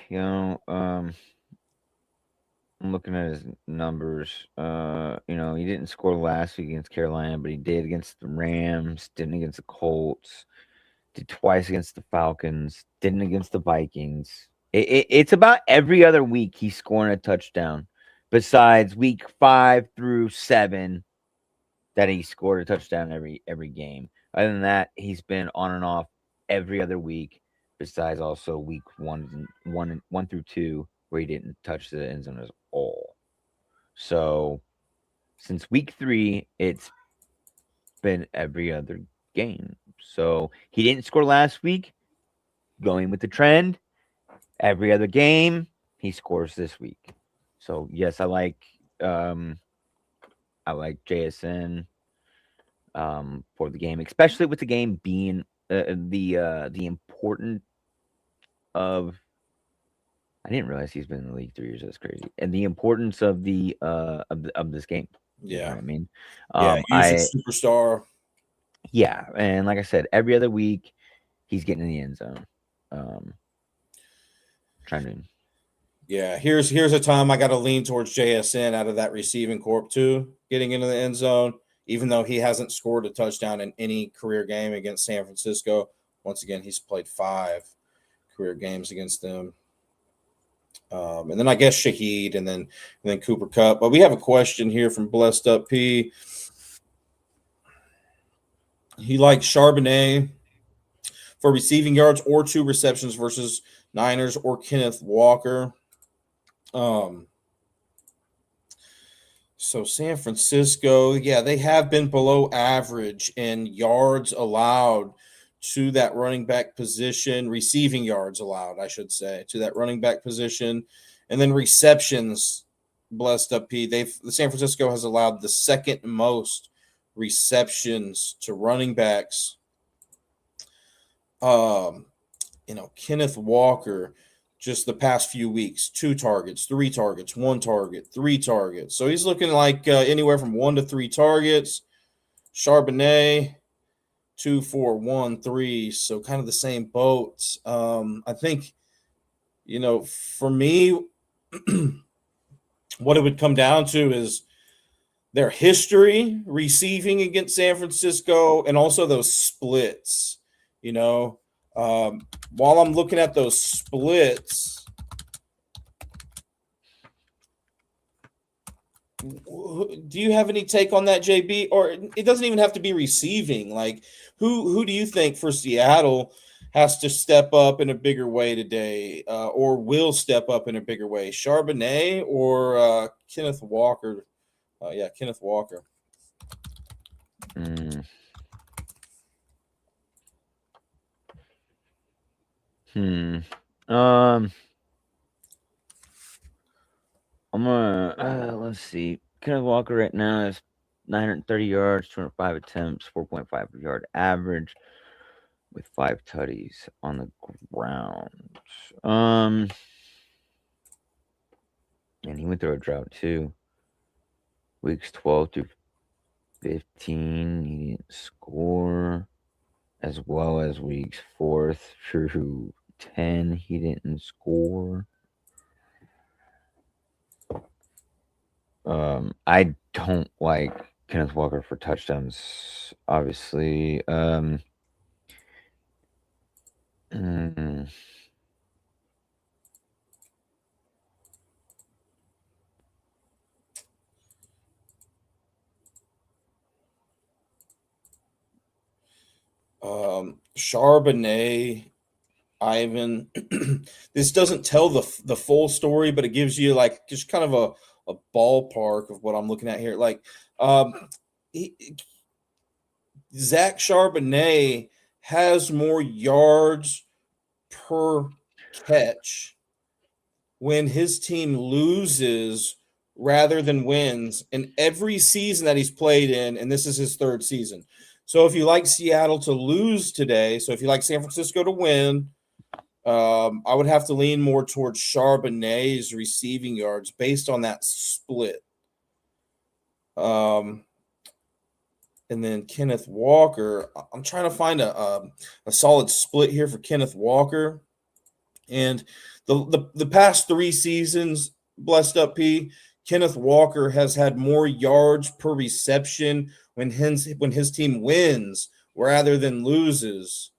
I'm looking at his numbers. He didn't score last week against Carolina, but he did against the Rams, didn't against the Colts, did twice against the Falcons, didn't against the Vikings. It's about every other week he's scoring a touchdown, besides week 5 through 7 that he scored a touchdown every game. Other than that, he's been on and off every other week, besides also week 1 through 2 where he didn't touch the end zone at all. So since week 3, it's been every other game. So he didn't score last week. Going with the trend, every other game he scores this week. So yes, I like JSN for the game, especially with the game being the important of. I didn't realize he's been in the league 3 years. That's crazy. And the importance of the of this game. You know Yeah. what I mean? He's a superstar. Yeah, and like I said, every other week he's getting in the end zone. Trying to. Yeah, here's a time I got to lean towards JSN out of that receiving corp too, getting into the end zone, even though he hasn't scored a touchdown in any career game against San Francisco. Once again, he's played 5 career games against them. And then I guess Shaheed and then Cooper Kupp. But we have a question here from Blessed Up P. He likes Charbonnet for receiving yards or 2 receptions versus Niners or Kenneth Walker. So San Francisco, they have been below average in yards allowed to that running back position, receiving yards allowed, I should say, to that running back position, and then receptions. Blessed Up P. The San Francisco has allowed the second most receptions to running backs. Kenneth Walker, just the past few weeks, 2 targets, 3 targets, 1 target, 3 targets. So he's looking like anywhere from 1 to 3 targets. Charbonnet, 2, 4, 1, 3. So kind of the same boat. I think, for me, what it would come down to is their history receiving against San Francisco and also those splits, While I'm looking at those splits, do you have any take on that, JB? Or it doesn't even have to be receiving. Like, who do you think for Seattle has to step up in a bigger way today, or will step up in a bigger way? Charbonnet or Kenneth Walker? Kenneth Walker. I'm gonna let's see. Kenneth Walker right now is 930 yards, 205 attempts, 4.5 yard average, with 5 tutties on the ground. And he went through a drought too. Weeks 12 through 15, he didn't score, as well as weeks 4 through 10, he didn't score. I don't like Kenneth Walker for touchdowns, obviously. Charbonnet, Ivan. This doesn't tell the full story, but it gives you like just kind of a ballpark of what I'm looking at here. Like, Zach Charbonnet has more yards per catch when his team loses rather than wins in every season that he's played in, and this is his 3rd season. So if you like Seattle to lose today, so if you like San Francisco to win, I would have to lean more towards Charbonnet's receiving yards based on that split. And then Kenneth Walker, I'm trying to find a solid split here for Kenneth Walker. And the past 3 seasons, blessed up P. Kenneth Walker has had more yards per reception when his team wins rather than loses.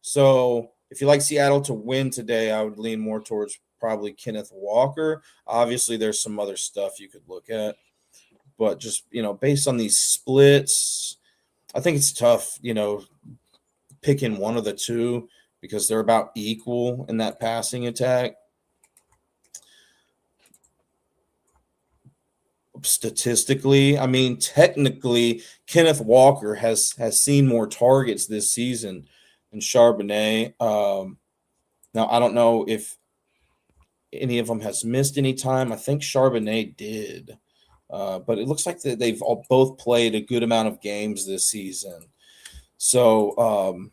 So if you like Seattle to win today, I would lean more towards probably Kenneth Walker. Obviously, there's some other stuff you could look at, but just, based on these splits, I think it's tough, picking one of the two because they're about equal in that passing attack. Statistically, I mean, technically, Kenneth Walker has seen more targets this season than Charbonnet. Now, I don't know if any of them has missed any time. I think Charbonnet did, but it looks like they've both played a good amount of games this season. So,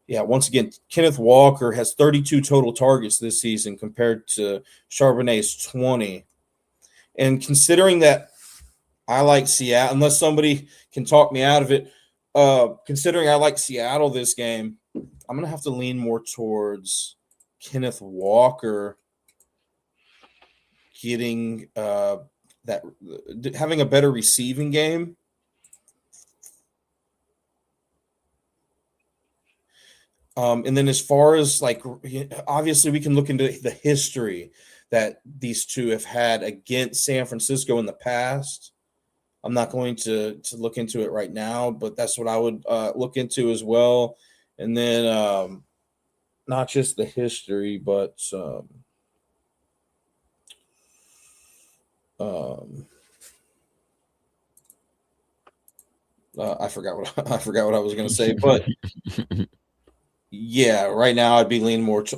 once again, Kenneth Walker has 32 total targets this season compared to Charbonnet's 20. And considering that I like Seattle, unless somebody can talk me out of it, considering I like Seattle this game, I'm going to have to lean more towards Kenneth Walker getting having a better receiving game. And then as far as obviously we can look into the history that these two have had against San Francisco in the past. I'm not going to look into it right now, but that's what I would look into as well. And then not just the history, but I forgot what I was going to say, but yeah, right now I'd be leaning more to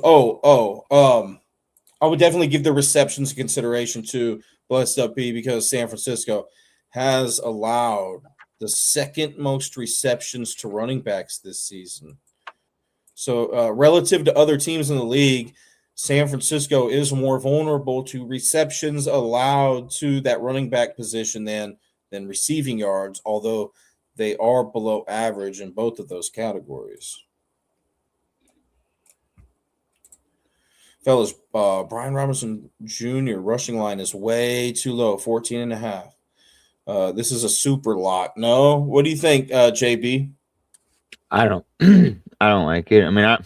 I would definitely give the receptions consideration to blessed up B because San Francisco has allowed the second most receptions to running backs this season. So relative to other teams in the league, San Francisco is more vulnerable to receptions allowed to that running back position than receiving yards, although they are below average in both of those categories. Fellas, Brian Robinson Jr. rushing line is way too low, 14.5. This is a super lock. No? What do you think, JB? I don't like it. I mean,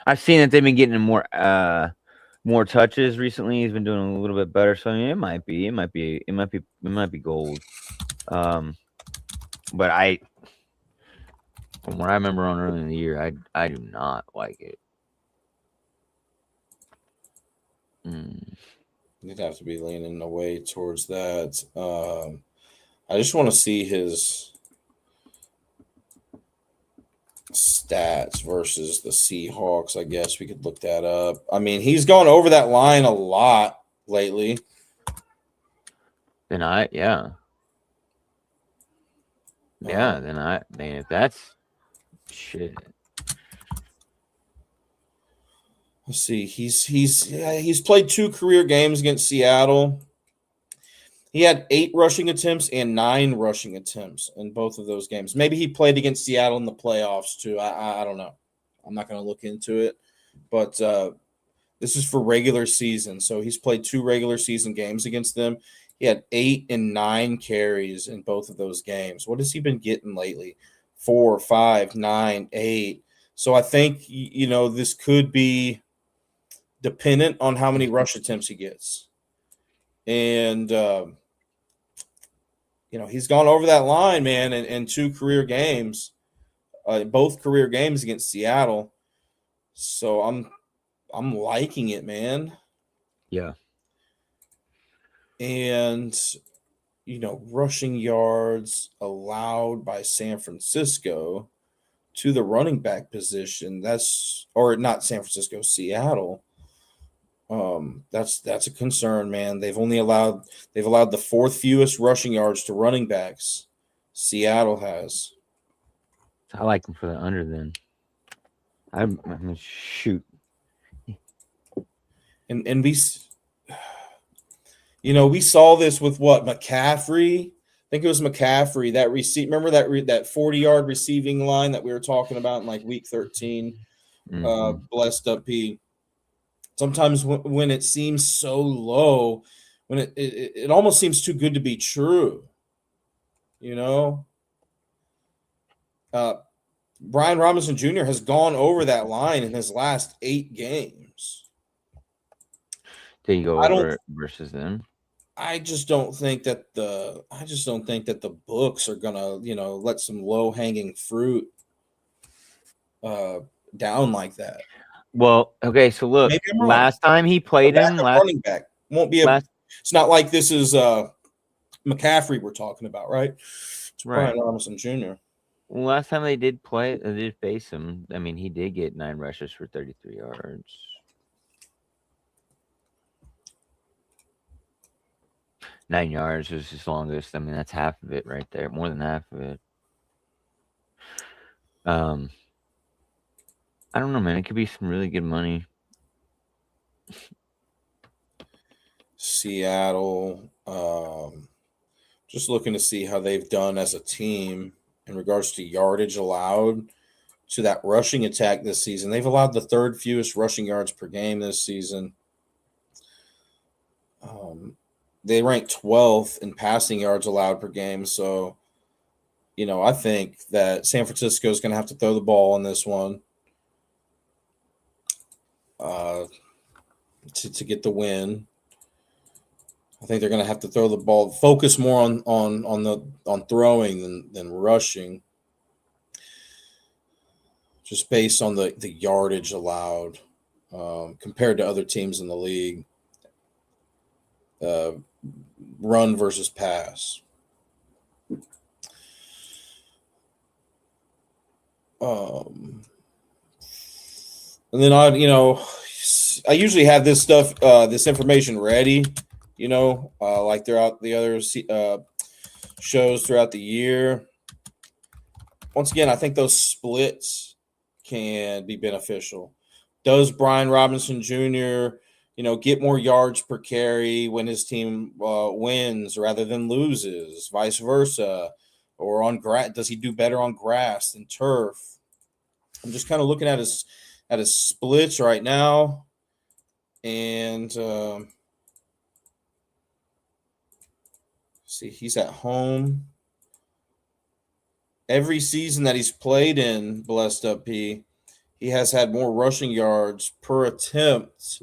I've seen that they've been getting more touches recently. He's been doing a little bit better. So I mean, it might be gold. But from what I remember on early in the year, I do not like it. You'd have to be leaning away towards that. I just want to see his stats versus the Seahawks. I guess we could look that up. I mean, he's gone over that line a lot lately. Then if that's shit. Let's see. He's played 2 career games against Seattle. He had 8 rushing attempts and 9 rushing attempts in both of those games. Maybe he played against Seattle in the playoffs too. I don't know. I'm not going to look into it. But this is for regular season. So he's played 2 regular season games against them. He had 8 and 9 carries in both of those games. What has he been getting lately? 4, 5, 9, 8. So I think, this could be dependent on how many rush attempts he gets. And, he's gone over that line, man, in 2 career games, both career games against Seattle. So I'm liking it, man. Yeah. And, rushing yards allowed by San Francisco to the running back position. Or not San Francisco, Seattle. That's a concern, man. They've allowed the 4th fewest rushing yards to running backs. Seattle has. I like them for the under then. I'm gonna shoot. And we saw this with what, McCaffrey? I think it was McCaffrey that remember that 40-yard receiving line that we were talking about in week 13. Mm-hmm. Blessed up P. Sometimes when it seems so low, when it almost seems too good to be true, you know. Brian Robinson Jr. has gone over that line in his last 8 games. Did you go I don't- over it versus them? I just don't think that the books are gonna, let some low hanging fruit down like that. Well, okay, so look, Maybe I'm wrong. last time he played him, Running back won't be last it's not like this is McCaffrey we're talking about, right? It's Right. Brian Robinson Jr. last time they did face him. I mean, he did get 9 rushes for 33 yards. Nine yards was his longest. I mean, that's half of it right there, more than half of it. I don't know, man. It could be some really good money. Seattle, just looking to see how they've done as a team in regards to yardage allowed to that rushing attack this season. They've allowed the 3rd fewest rushing yards per game this season. They rank 12th in passing yards allowed per game. So, I think that San Francisco is going to have to throw the ball on this one to get the win. I think they're going to have to throw the ball, focus more on throwing than rushing, just based on the yardage allowed compared to other teams in the league. Run versus pass. And then I usually have this stuff, this information ready, like throughout the other shows throughout the year. Once again, I think those splits can be beneficial. Does Brian Robinson Jr., get more yards per carry when his team wins rather than loses, vice versa? Or on grass, does he do better on grass than turf? I'm just kind of looking at his splits right now, and see, he's at home. Every season that he's played in Blessed Up P, he has had more rushing yards per attempt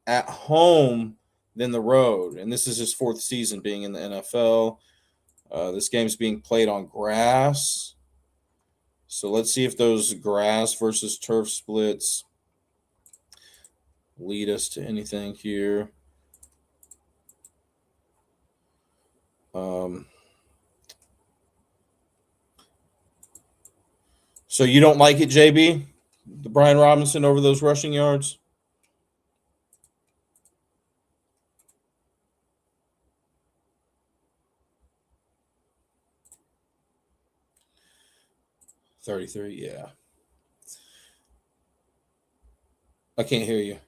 at home than the road, and this is his 4th season being in the NFL. This game's being played on grass. So let's see if those grass versus turf splits lead us to anything here. So you don't like it, JB? The Brian Robinson over those rushing yards? $33, yeah. I can't hear you.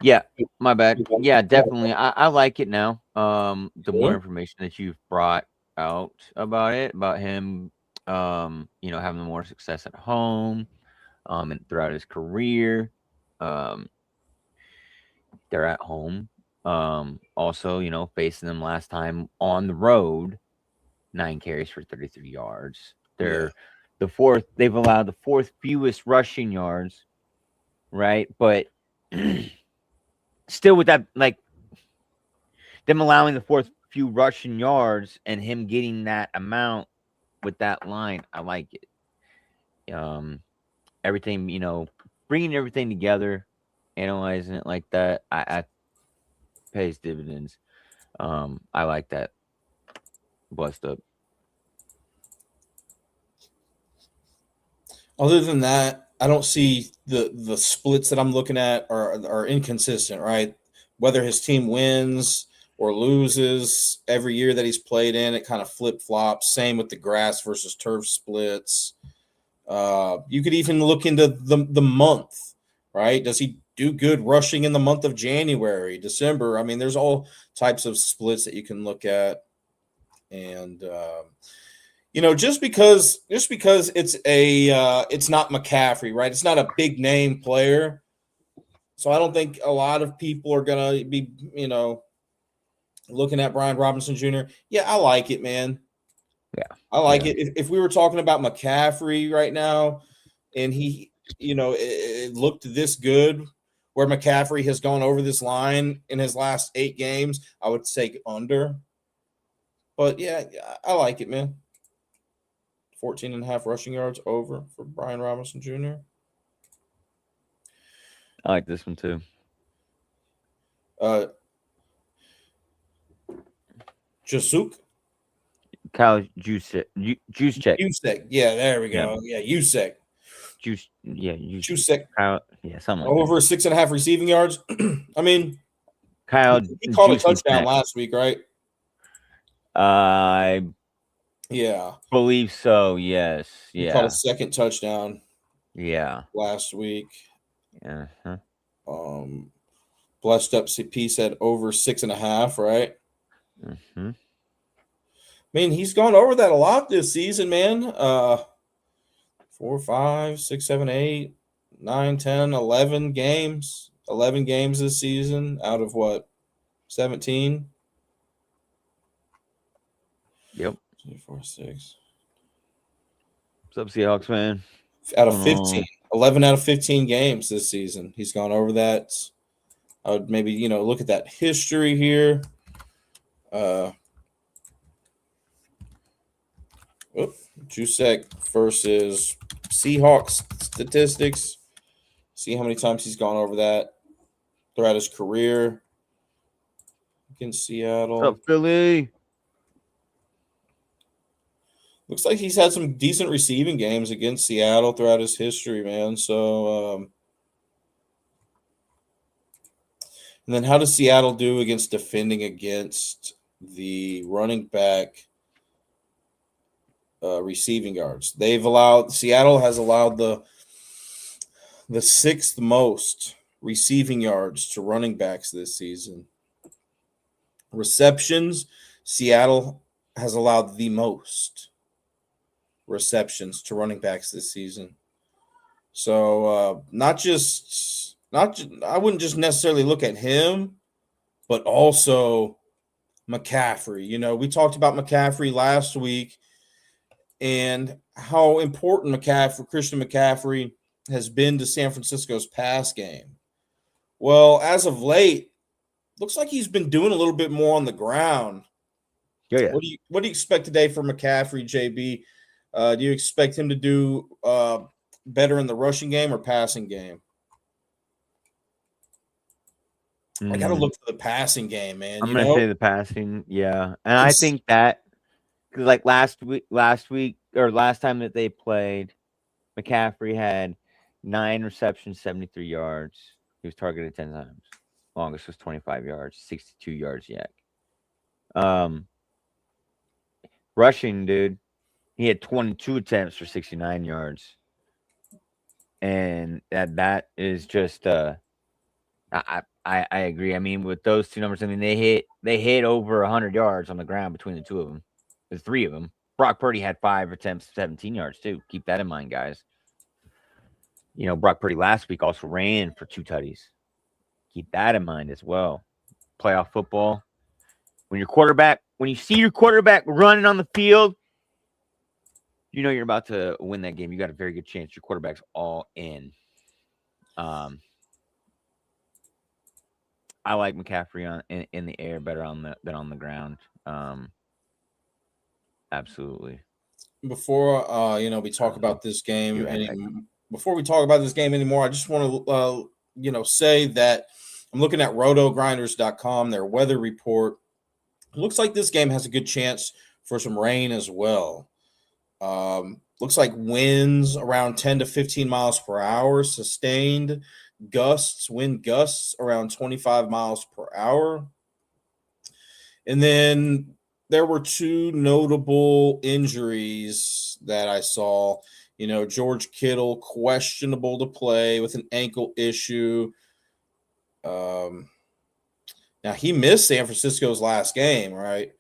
Yeah, my bad. Yeah, definitely. I like it now. The more Sure. information that you've brought out about it, about him, having the more success at home, and throughout his career, they're at home. Also, facing them last time on the road, 9 carries for 33 yards. They're the 4th. They've allowed the 4th fewest rushing yards, right? But still, with that, like them allowing the 4th few rushing yards and him getting that amount with that line, I like it. Everything, bringing everything together, analyzing it like that, I pays dividends. I like that. Blessed Up. Other than that, I don't see the splits that I'm looking at are inconsistent, right? Whether his team wins or loses every year that he's played in, it kind of flip-flops. Same with the grass versus turf splits. You could even look into the month, right? Does he do good rushing in the month of January, December? I mean, there's all types of splits that you can look at. And just because it's not McCaffrey, right? It's not a big name player. So I don't think a lot of people are gonna be, looking at Brian Robinson Jr. Yeah, I like it, man. Yeah. I like Yeah. it. If we were talking about McCaffrey right now, and he, it looked this good, where McCaffrey has gone over this line in his last 8 games, I would say under. But yeah, I like it, man. 14.5 rushing yards over for Brian Robinson Jr. I like this one too. Jasuk. Kyle Juszczyk. Juszczyk. Yeah, there we go. Yeah, Juszczyk. Juszczyk. Kyle, yeah, something like Over 6.5 receiving yards. I mean, Kyle. he caught a Juszczyk. touchdown last week, right? I Yeah. believe so. Yes. He caught Yeah. a second touchdown Yeah. last week. Uh-huh. Blessed Up CP said over 6.5, right? Mm-hmm. I mean, he's gone over that a lot this season, man. 4, 5, 6, 7, 8, 9, 10, 11 games. 11 games this season out of what? 17? Yep. 2, 4, 6. What's up, Seahawks, man? Out of 15. 11 out of 15 games this season. He's gone over that. I would maybe, look at that history here. Juszczyk versus Seahawks statistics. See how many times he's gone over that throughout his career against Seattle. What's up, Philly? Looks like he's had some decent receiving games against Seattle throughout his history, man. So, and then how does Seattle do against defending against the running back receiving yards? Seattle has allowed the 6th most receiving yards to running backs this season. Receptions, Seattle has allowed the most receptions to running backs this season. So I wouldn't just necessarily look at him, but also McCaffrey. We talked about McCaffrey last week and how important Christian McCaffrey has been to San Francisco's pass game. Well, as of late, looks like he's been doing a little bit more on the ground. Yeah. What do you expect today for McCaffrey, JB? Do you expect him to do better in the rushing game or passing game? I got to look for the passing game, man. I'm gonna say the passing, yeah, and I think that because like last week or last time that they played, McCaffrey had 9 receptions, 73 yards. He was targeted 10 times. Longest was 25 yards, 62 yards yak. Rushing, dude, he had 22 attempts for 69 yards, and that is just I agree. I mean, with those two numbers, I mean they hit over 100 yards on the ground between the two of them. The 3 of them. Brock Purdy had 5 attempts, 17 yards too. Keep that in mind, guys. Brock Purdy last week also ran for 2 tutties. Keep that in mind as well. Playoff football. When you see your quarterback running on the field, you're about to win that game. You got a very good chance. Your quarterback's all in. I like McCaffrey in the air better than on the ground. Absolutely. Before we talk about this game before we talk about this game anymore, I just want to say that I'm looking at rotogrinders.com, their weather report. It looks like this game has a good chance for some rain as well. Looks like winds around 10 to 15 miles per hour, sustained wind gusts around 25 miles per hour. And then there were 2 notable injuries that I saw. George Kittle questionable to play with an ankle issue. Now he missed San Francisco's last game, right?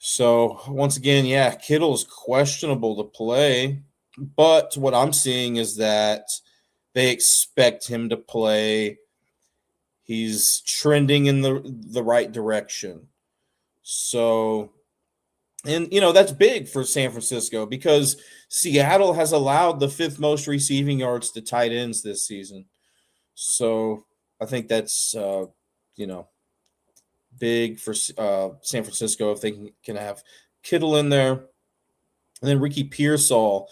So once again, yeah, Kittle's questionable to play, but what I'm seeing is that they expect him to play. He's trending in the right direction. So, and that's big for San Francisco because Seattle has allowed the 5th most receiving yards to tight ends this season. So I think that's big for San Francisco if they can have Kittle in there. And then Ricky Pearsall,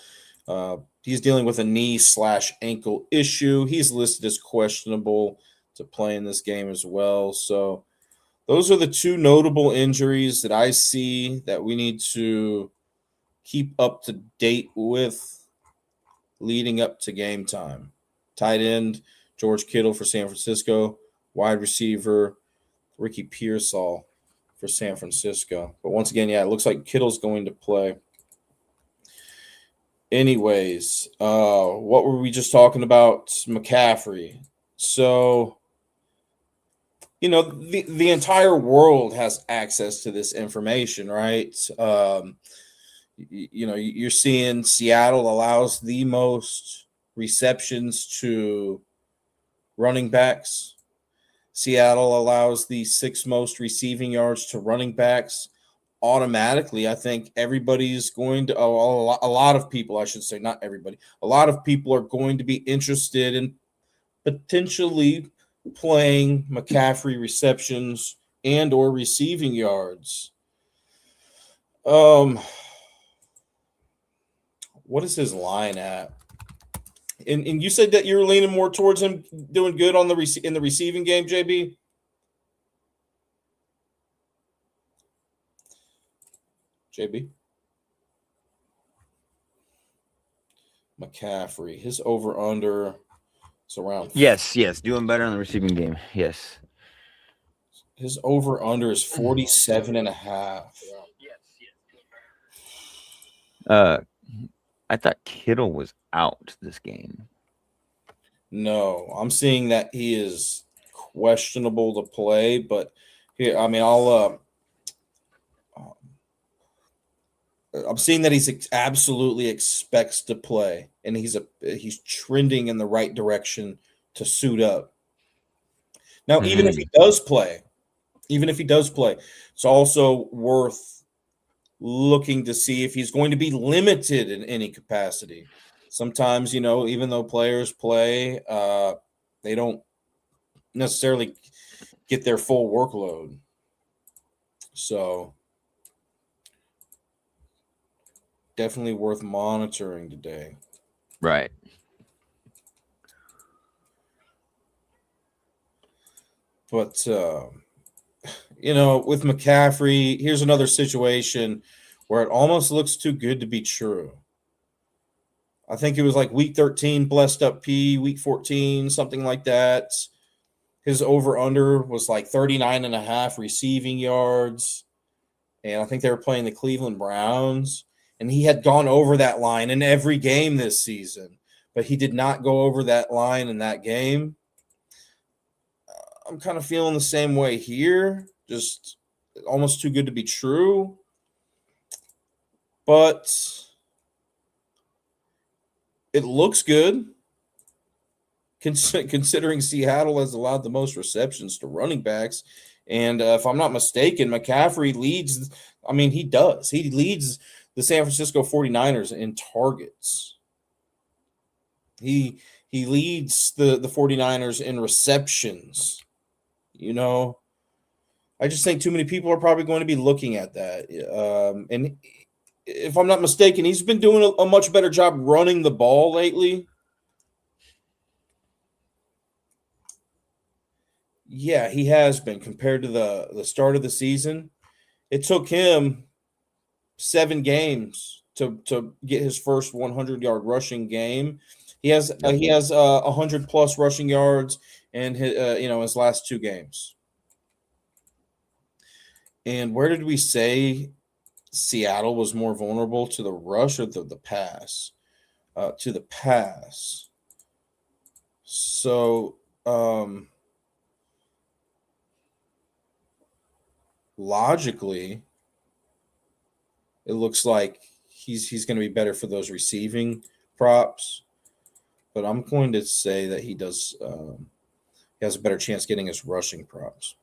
he's dealing with a knee/ankle issue. He's listed as questionable to play in this game as well. So those are the 2 notable injuries that I see that we need to keep up to date with leading up to game time. Tight end, George Kittle for San Francisco. Wide receiver, Ricky Pearsall for San Francisco. But once again, yeah, it looks like Kittle's going to play. Anyways, what were we just talking about? McCaffrey. So, the entire world has access to this information, right? You're seeing Seattle allows the most receptions to running backs. Seattle allows the 6th most receiving yards to running backs. Automatically, I think everybody's going to, a lot of people, I should say, not everybody, a lot of people are going to be interested in potentially playing McCaffrey receptions and or receiving yards. What is his line at? And you said that you're leaning more towards him doing good on in the receiving game, JB? JB? McCaffrey, his over-under is around. Yes, doing better on the receiving game. Yes. His over-under is 47.5. I thought Kittle was out this game. No, I'm seeing that he is questionable to play, but here, I'm seeing that he's absolutely expects to play, and he's trending in the right direction to suit up. Now, even if he does play, it's also worth looking to see if he's going to be limited in any capacity. Sometimes, even though players play, they don't necessarily get their full workload. So definitely worth monitoring today. Right. But, with McCaffrey, here's another situation where it almost looks too good to be true. I think it was like week 13, blessed up P, week 14, something like that. His over-under was like 39.5 receiving yards. And I think they were playing the Cleveland Browns. And he had gone over that line in every game this season. But he did not go over that line in that game. I'm kind of feeling the same way here. Just almost too good to be true. But it looks good, considering Seattle has allowed the most receptions to running backs. And if I'm not mistaken, McCaffrey leads – he does. He leads the San Francisco 49ers in targets. He leads the 49ers in receptions. I just think too many people are probably going to be looking at that. And if I'm not mistaken, he's been doing a much better job running the ball lately. Yeah, he has been compared to the start of the season. It took him 7 games to get his first 100-yard rushing game. He has 100 plus rushing yards in his last 2 games. And where did we say Seattle was more vulnerable to the rush or the pass? To the pass. So logically, it looks like he's going to be better for those receiving props. But I'm going to say that he does. He has a better chance getting his rushing props.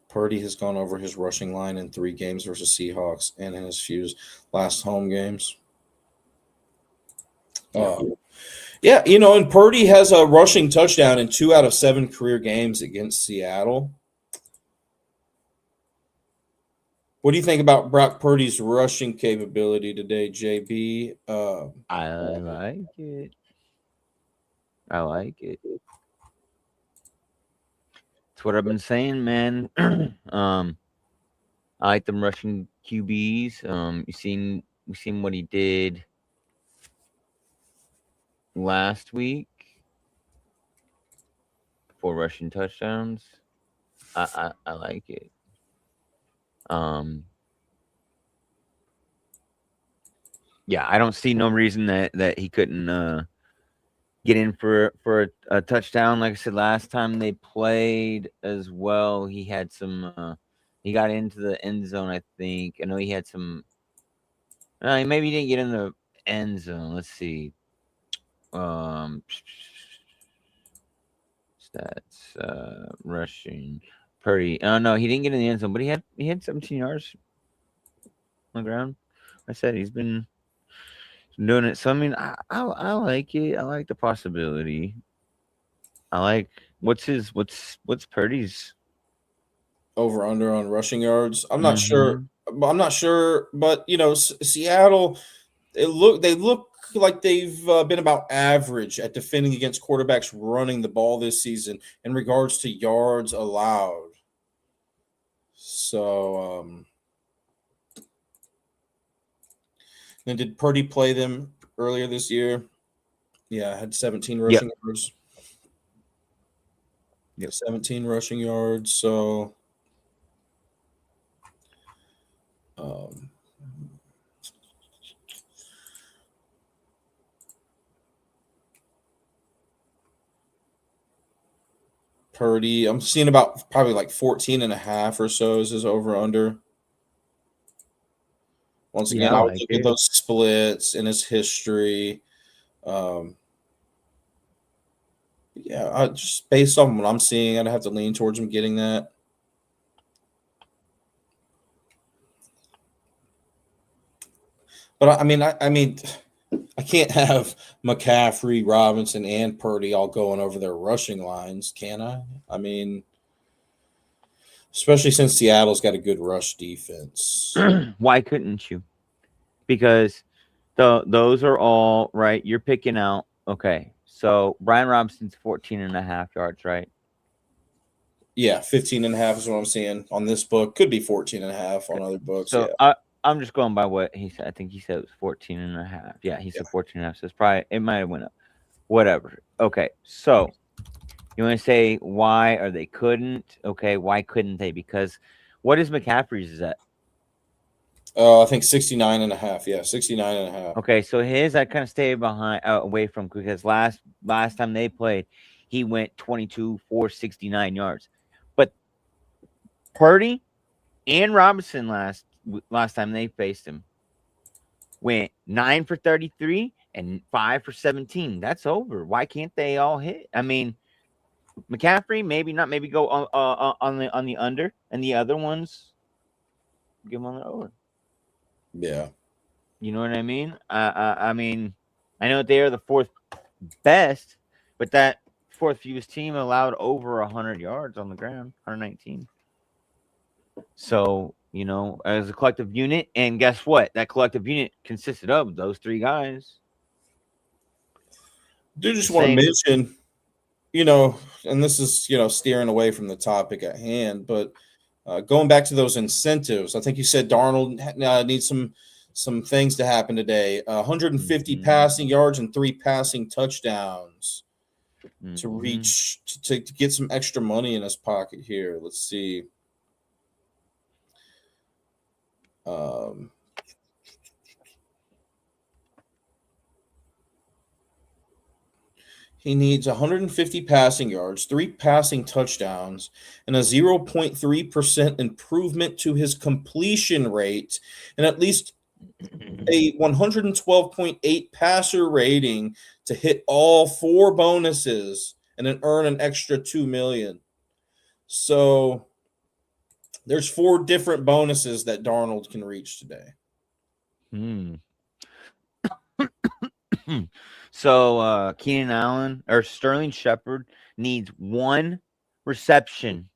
Purdy has gone over his rushing line in 3 games versus Seahawks and in his few last home games. Yeah, and Purdy has a rushing touchdown in 2 out of 7 career games against Seattle. What do you think about Brock Purdy's rushing capability today, JB? I like it. I like it. That's what I've been saying, man. I like them Russian QBs. We seen what he did last week. 4 rushing touchdowns. I like it. Yeah, I don't see no reason that he couldn't get in for a touchdown. Like I said, last time they played as well, he had some. He got into the end zone, I think. I know he had some. Maybe he didn't get in the end zone. Let's see. Stats. Rushing. Purdy. Oh no, he didn't get in the end zone, but he had 17 yards on the ground. I said he's been doing it. So I mean, I like it. I like the possibility. I like what's Purdy's over under on rushing yards. I'm not Mm-hmm. sure, but Seattle. They look like they've been about average at defending against quarterbacks running the ball this season in regards to yards allowed. So, then did Purdy play them earlier this year? Yeah, had 17 rushing yards. Yep. 17 rushing yards. So, Purdy, I'm seeing about probably like 14 and a half or so is his over under. Once again, I would look at those splits in his history. Yeah, just based on what I'm seeing, I'd have to lean towards him getting that. But I mean, I can't have McCaffrey, Robinson, and Purdy all going over their rushing lines, can I? I mean, especially since Seattle's got a good rush defense. Why couldn't you? Because those are all right. You're picking out. Okay, so Brian Robinson's 14 and a half yards, right? Yeah, 15 and a half is what I'm seeing on this book. Could be 14 and a half on other books. So yeah. I'm just going by what he said. I think he said it was 14 and a half. Yeah, he said 14 and a half. So it might have went up. Whatever. Okay, so you want to say why or they couldn't? Okay, why couldn't they? Because what is McCaffrey's is at? I think 69 and a half. Yeah, 69 and a half. Okay, so his I kind of stayed away from because last time they played, he went 22 for 69 yards. But Purdy and Robinson last time they faced him went 9 for 33 and 5 for 17. That's over. Why can't they all hit? I mean, McCaffrey maybe not. Maybe go on the under, and the other ones give them on the over. Yeah. You know what I mean? I mean, I know they are the 4th best, but that 4th fewest team allowed over 100 yards on the ground, 119. So, as a collective unit, and guess what? That collective unit consisted of those 3 guys. Do just want to mention, and this is, steering away from the topic at hand, but going back to those incentives, I think you said Darnold needs some things to happen today. 150 passing yards and 3 passing touchdowns to reach to get some extra money in his pocket here. Let's see. He needs 150 passing yards, 3 passing touchdowns, and a 0.3% improvement to his completion rate, and at least a 112.8 passer rating to hit all 4 bonuses and then earn an extra $2 million. So there's 4 different bonuses that Darnold can reach today. So Keenan Allen or Sterling Shepard needs 1 reception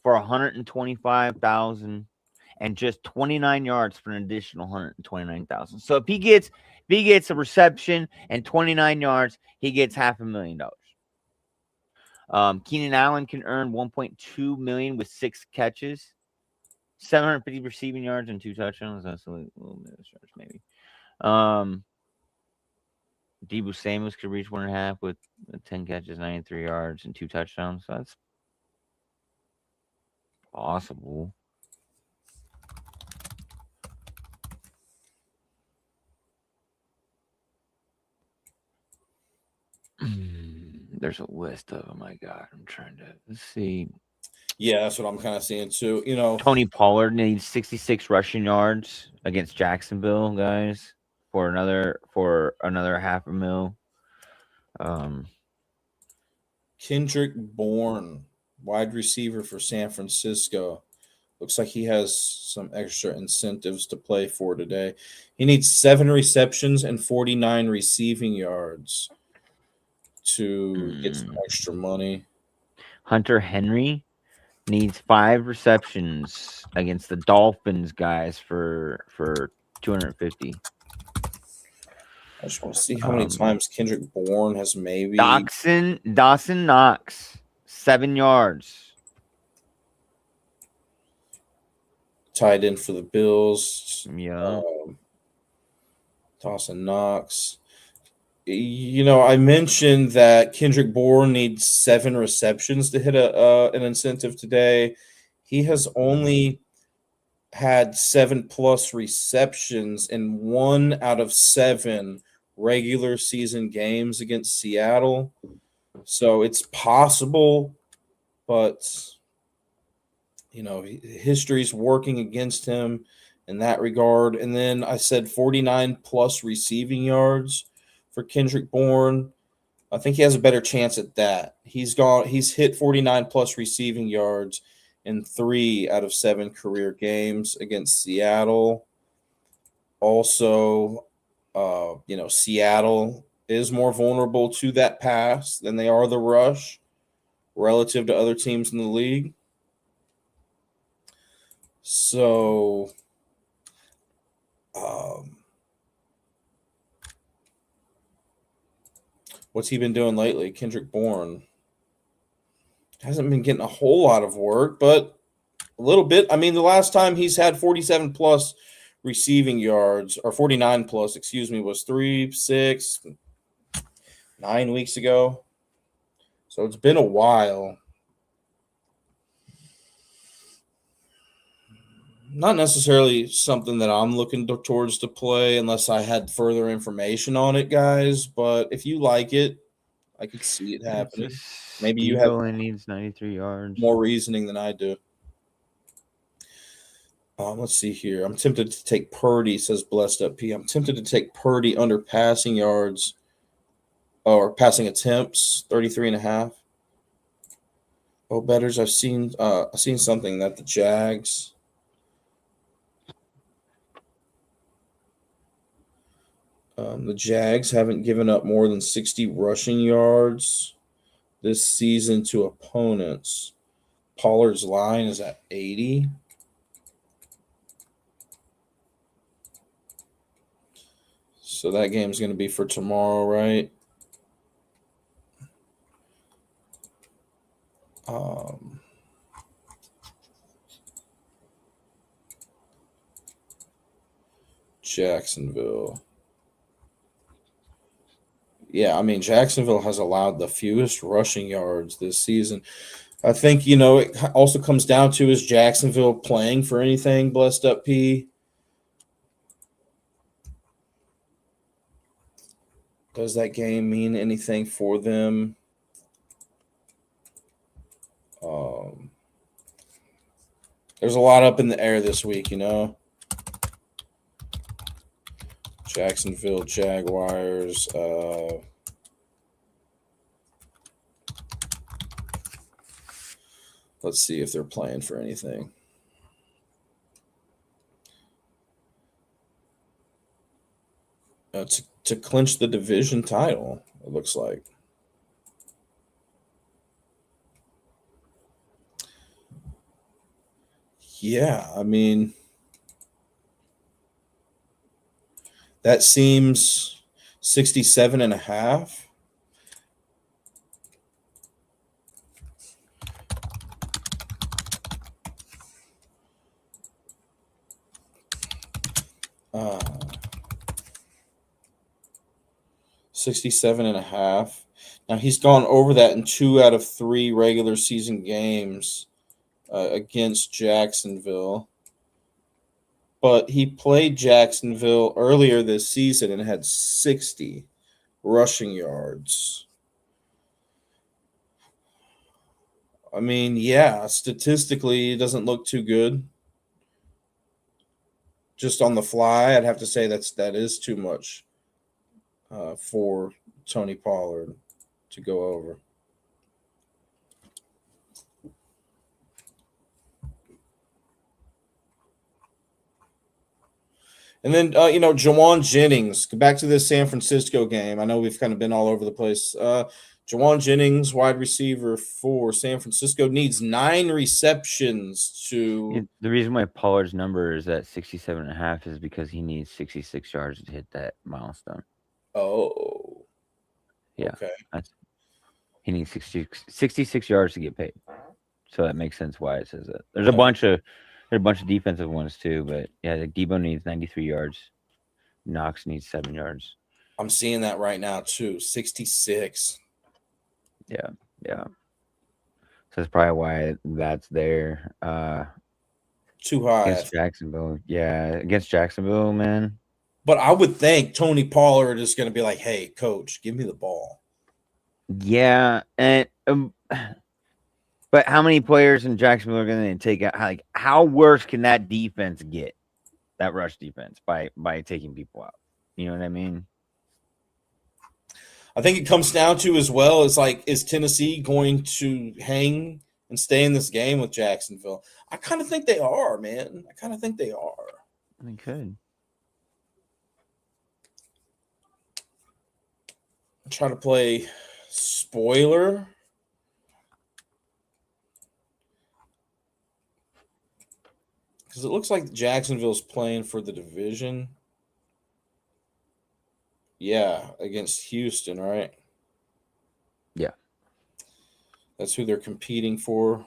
for 125,000 and just 29 yards for an additional 129,000. So if he gets a reception and 29 yards, he gets $500,000. Keenan Allen can earn 1.2 million with 6 catches, 750 receiving yards and 2 touchdowns. That's a little bit of yards, maybe. Deebo Samuel could reach 1.5 with 10 catches, 93 yards, and 2 touchdowns. So that's possible. There's a list of them. My God, I'm trying to see. Yeah, that's what I'm kind of seeing too. Tony Pollard needs 66 rushing yards against Jacksonville, guys, for another $500,000. Kendrick Bourne, wide receiver for San Francisco. Looks like he has some extra incentives to play for today. He needs 7 receptions and 49 receiving yards to get some extra money. Hunter Henry needs 5 receptions against the Dolphins, guys, for 250. I just want to see how many times Kendrick Bourne has maybe. Dawson Knox, 7 yards. Tied in for the Bills. Yeah. Dawson Knox. I mentioned that Kendrick Bourne needs 7 receptions to hit an incentive today. He has only had 7+ receptions in 1 out of 7 regular season games against Seattle. So it's possible, but history's working against him in that regard. And then I said 49+ receiving yards for Kendrick Bourne. I think he has a better chance at that. He's hit 49+ receiving yards in 3 out of 7 career games against Seattle. Also, Seattle is more vulnerable to that pass than they are the rush relative to other teams in the league. So, what's he been doing lately? Kendrick Bourne hasn't been getting a whole lot of work, but a little bit. I mean, the last time he's had 47+ receiving yards, or 49+, was 9 weeks ago. So it's been a while. Not necessarily something that I'm looking towards to play unless I had further information on it, guys. But if you like it, I could see it happening. Maybe you have needs 93 yards. More reasoning than I do. Let's see here. I'm tempted to take Purdy, says Blessed Up P. I'm tempted to take Purdy under passing yards or passing attempts, 33.5. Oh, bettors, I've seen something that the Jags. The Jags haven't given up more than 60 rushing yards this season to opponents. Pollard's line is at 80. So that game's going to be for tomorrow, right? Jacksonville. Yeah, I mean, Jacksonville has allowed the fewest rushing yards this season. I think, it also comes down to, is Jacksonville playing for anything, Blessed Up P? Does that game mean anything for them? There's a lot up in the air this week, Jacksonville Jaguars. Let's see if they're playing for anything. To clinch the division title, it looks like. Yeah, I mean, that seems 67.5. Uh, 67.5. Now he's gone over that in 2 out of 3 regular season games against Jacksonville. But he played Jacksonville earlier this season and had 60 rushing yards. I mean, yeah, statistically, it doesn't look too good. Just on the fly, I'd have to say that is too much for Tony Pollard to go over. And then, Jawan Jennings, back to this San Francisco game. I know we've kind of been all over the place. Jawan Jennings, wide receiver for San Francisco, needs 9 receptions to. The reason why Pollard's number is at 67.5 is because he needs 66 yards to hit that milestone. Oh. Yeah. Okay. He needs 66 yards to get paid. So that makes sense why it says that. There's a bunch of defensive ones too, but yeah, like Debo needs 93 yards. Knox needs 7 yards. I'm seeing that right now too. 66. Yeah. So that's probably why that's there. Too high. Against Jacksonville. Yeah, against Jacksonville, man. But I would think Tony Pollard is going to be like, hey, coach, give me the ball. Yeah, and but how many players in Jacksonville are going to take out? Like, how worse can that defense get? That rush defense by taking people out. You know what I mean? I think it comes down to as well is like, is Tennessee going to hang and stay in this game with Jacksonville? I kind of think they are, man. I kind of think they are. They could. Try to play spoiler. Because it looks like Jacksonville's playing for the division. Yeah, against Houston, right? Yeah. That's who they're competing for,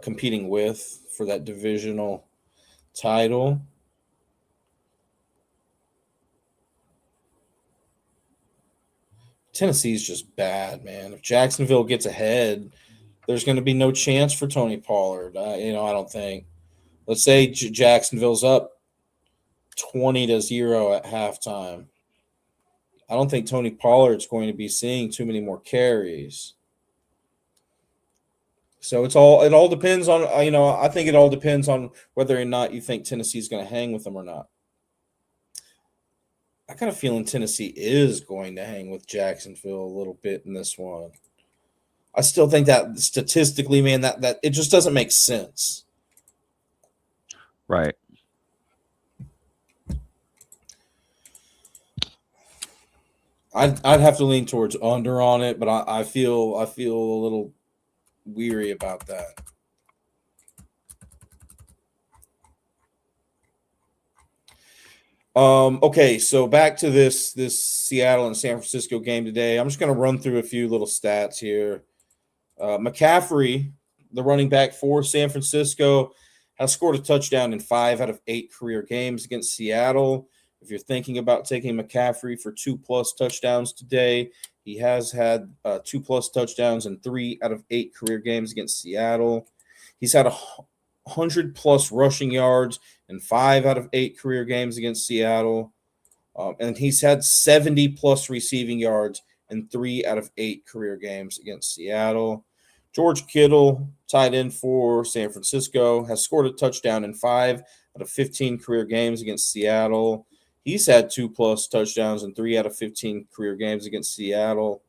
competing with for that divisional title. Tennessee's just bad, man. If Jacksonville gets ahead, there's going to be no chance for Tony Pollard. I don't think. Let's say Jacksonville's up 20-0 at halftime. I don't think Tony Pollard's going to be seeing too many more carries. So it all depends on, I think it all depends on whether or not you think Tennessee's going to hang with them or not. I got a feeling Tennessee is going to hang with Jacksonville a little bit in this one. I still think that statistically, man, that it just doesn't make sense. Right. I'd have to lean towards under on it, but I feel a little weary about that. Okay, so back to this Seattle and San Francisco game today. I'm just going to run through a few little stats here. McCaffrey, the running back for San Francisco, has scored a touchdown in 5 out of 8 career games against Seattle. If you're thinking about taking McCaffrey for 2+ touchdowns today, he has had 2+ touchdowns in 3 out of 8 career games against Seattle. He's had 100+ rushing yards in 5 out of 8 career games against Seattle. And he's had 70 plus receiving yards in 3 out of 8 career games against Seattle. George Kittle, tight end for San Francisco, has scored a touchdown in 5 out of 15 career games against Seattle. He's had 2+ touchdowns in 3 out of 15 career games against Seattle.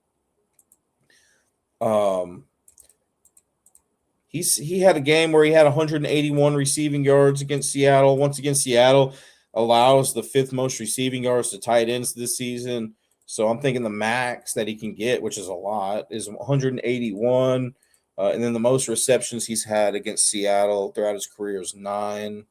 He had a game where he had 181 receiving yards against Seattle. Once again, Seattle allows the 5th most receiving yards to tight ends this season. So I'm thinking the max that he can get, which is a lot, is 181. And then the most receptions he's had against Seattle throughout his career is 9.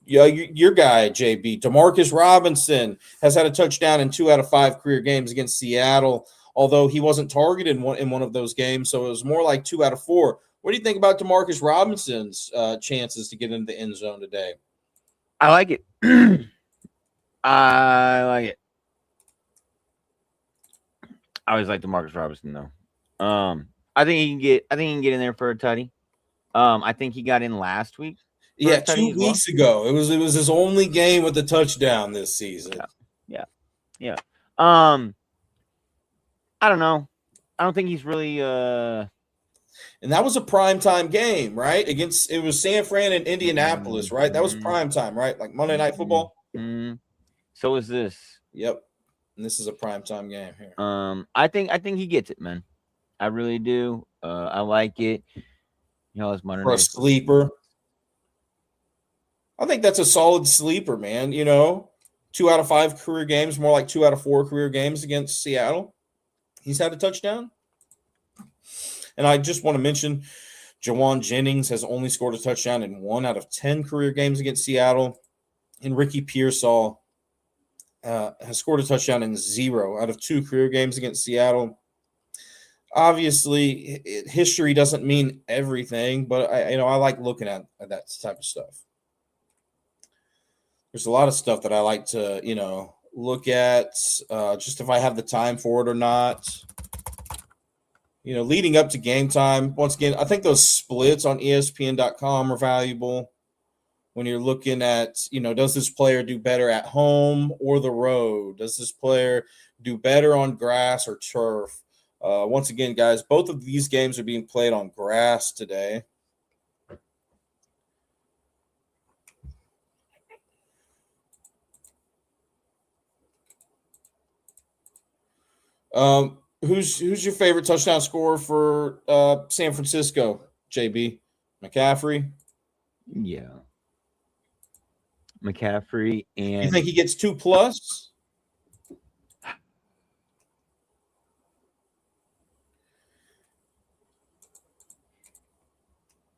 Yeah, your guy, JB, Demarcus Robinson, has had a touchdown in 2 out of 5 career games against Seattle, although he wasn't targeted in one of those games. So it was more like 2 out of 4. What do you think about Demarcus Robinson's chances to get into the end zone today? I like it. I like it. I always like Demarcus Robinson though. I think he can get in there for a tutty. I think he got in last week. Yeah, 2 weeks ago. It was his only game with a touchdown this season. Yeah. I don't know. I don't think he's really And that was a primetime game, right? It was San Fran and Indianapolis, right? That was primetime, right? Like Monday Night Football. Mm-hmm. So is this. Yep. And this is a primetime game here. I think he gets it, man. I really do. I like it. It's Monday for a sleeper. I think that's a solid sleeper, man. 2 out of 5 career games, more like 2 out of 4 career games against Seattle. He's had a touchdown. And I just want to mention Jawan Jennings has only scored a touchdown in 1 out of 10 career games against Seattle. And Ricky Pearsall has scored a touchdown in 0 out of 2 career games against Seattle. Obviously, history doesn't mean everything, but I like looking at that type of stuff. There's a lot of stuff that I like to, look at, just if I have the time for it or not. Leading up to game time, once again, I think those splits on ESPN.com are valuable when you're looking at, does this player do better at home or the road? Does this player do better on grass or turf? Once again, guys, both of these games are being played on grass today. Who's your favorite touchdown scorer for San Francisco, JB? McCaffrey? Yeah. McCaffrey and you think he gets 2+?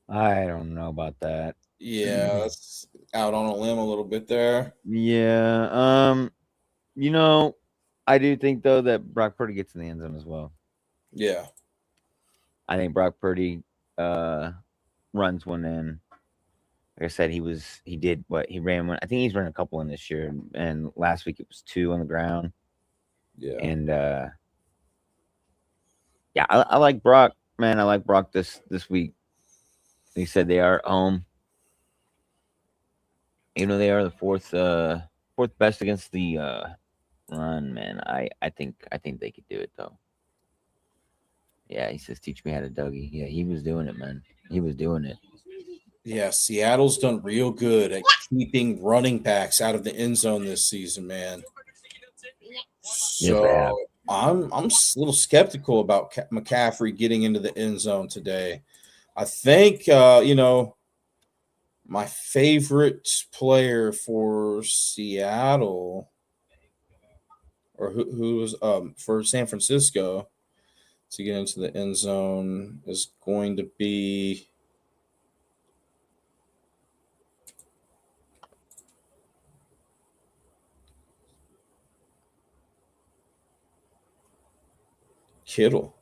I don't know about that. Yeah, that's out on a limb a little bit there. Yeah. I do think though that Brock Purdy gets in the end zone as well. Yeah. I think Brock Purdy runs one in. Like I said, he ran one. I think he's run a couple in this year, and last week it was 2 on the ground. Yeah. And I like Brock, man. I like Brock this week. They said they are at home. They are the fourth best against the run, man. I think they could do it though. Yeah, he says, teach me how to Dougie. Yeah, he was doing it, man. He was doing it. Yeah, Seattle's done real good at keeping running backs out of the end zone this season, man. So I'm a little skeptical about McCaffrey getting into the end zone today. I think my favorite player for Seattle, or who was for San Francisco to get into the end zone, is going to be Kittle,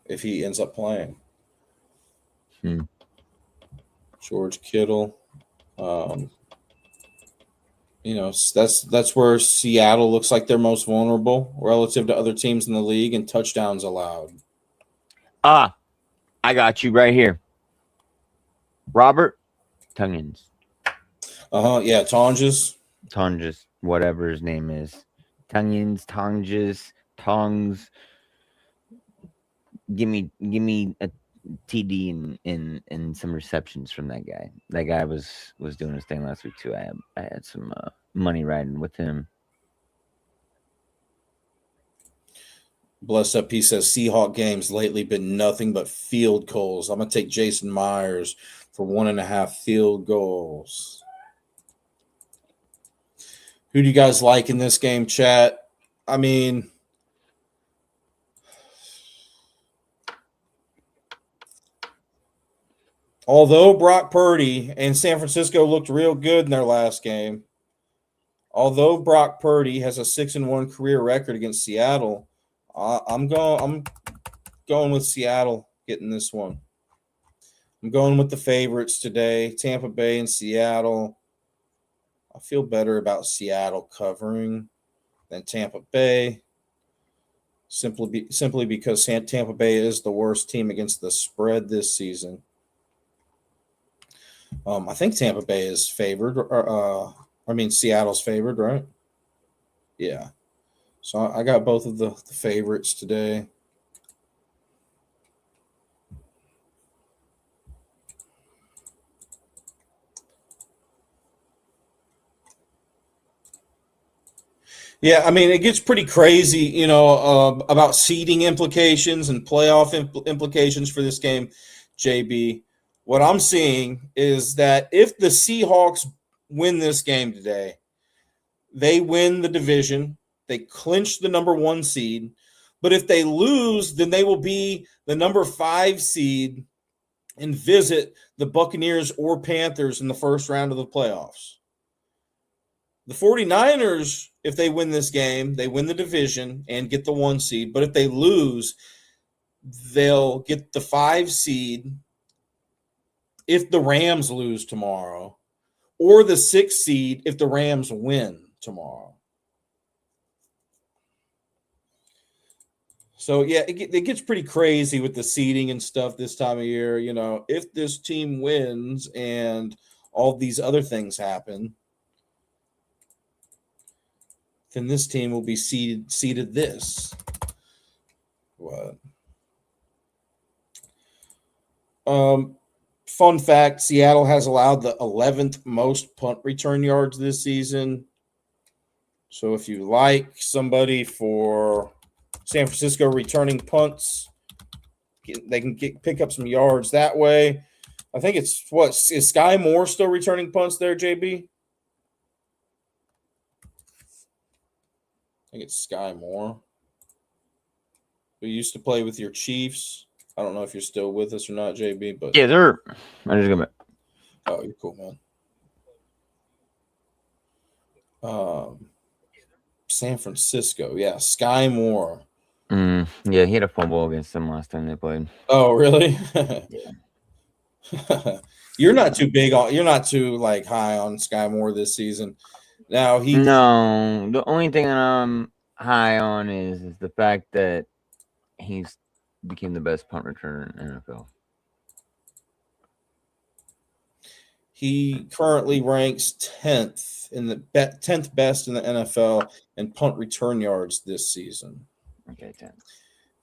if he ends up playing. George Kittle. That's where Seattle looks like they're most vulnerable relative to other teams in the league, and touchdowns allowed. I got you right here. Robert Tongens. Yeah, Tonjes, whatever his name is. tongs. Give me a TD and some receptions from that guy. That guy was doing his thing last week too. I had some money riding with him. Blessed Up, he says Seahawk games lately been nothing but field goals. I'm gonna take Jason Myers for 1.5 field goals. Who do you guys like in this game, chat? I mean, although Brock Purdy and San Francisco looked real good in their last game, although Brock Purdy has a 6-1 career record against Seattle, I'm going with Seattle getting this one. I'm going with the favorites today, Tampa Bay and Seattle. I feel better about Seattle covering than Tampa Bay, simply because Tampa Bay is the worst team against the spread this season. I think Tampa Bay is favored. Seattle's favored, right? Yeah. So I got both of the favorites today. Yeah, I mean, it gets pretty crazy, about seeding implications and playoff implications for this game, JB. What I'm seeing is that if the Seahawks win this game today, they win the division, they clinch the number 1 seed. But if they lose, then they will be the number 5 seed and visit the Buccaneers or Panthers in the first round of the playoffs. The 49ers, if they win this game, they win the division and get the 1 seed. But if they lose, they'll get the 5 seed if the Rams lose tomorrow, or the 6 seed if the Rams win tomorrow. So, yeah, it gets pretty crazy with the seeding and stuff this time of year. If this team wins and all these other things happen, then this team will be seeded this. What? Fun fact, Seattle has allowed the 11th most punt return yards this season. So if you like somebody for San Francisco returning punts, they can pick up some yards that way. I think it's is Sky Moore still returning punts there, JB? I think it's Sky Moore, who used to play with your Chiefs. I don't know if you're still with us or not, JB, but yeah, they're. I just got back. Oh, you're cool, man. San Francisco, yeah, Sky Moore. Yeah, he had a fumble against them last time they played. Oh, really? Yeah. You're not too high on Sky Moore this season. Now No, the only thing that I'm high on is the fact that he's became the best punt returner in NFL. He currently ranks 10th in the 10th best in the NFL in punt return yards this season. Okay, 10th.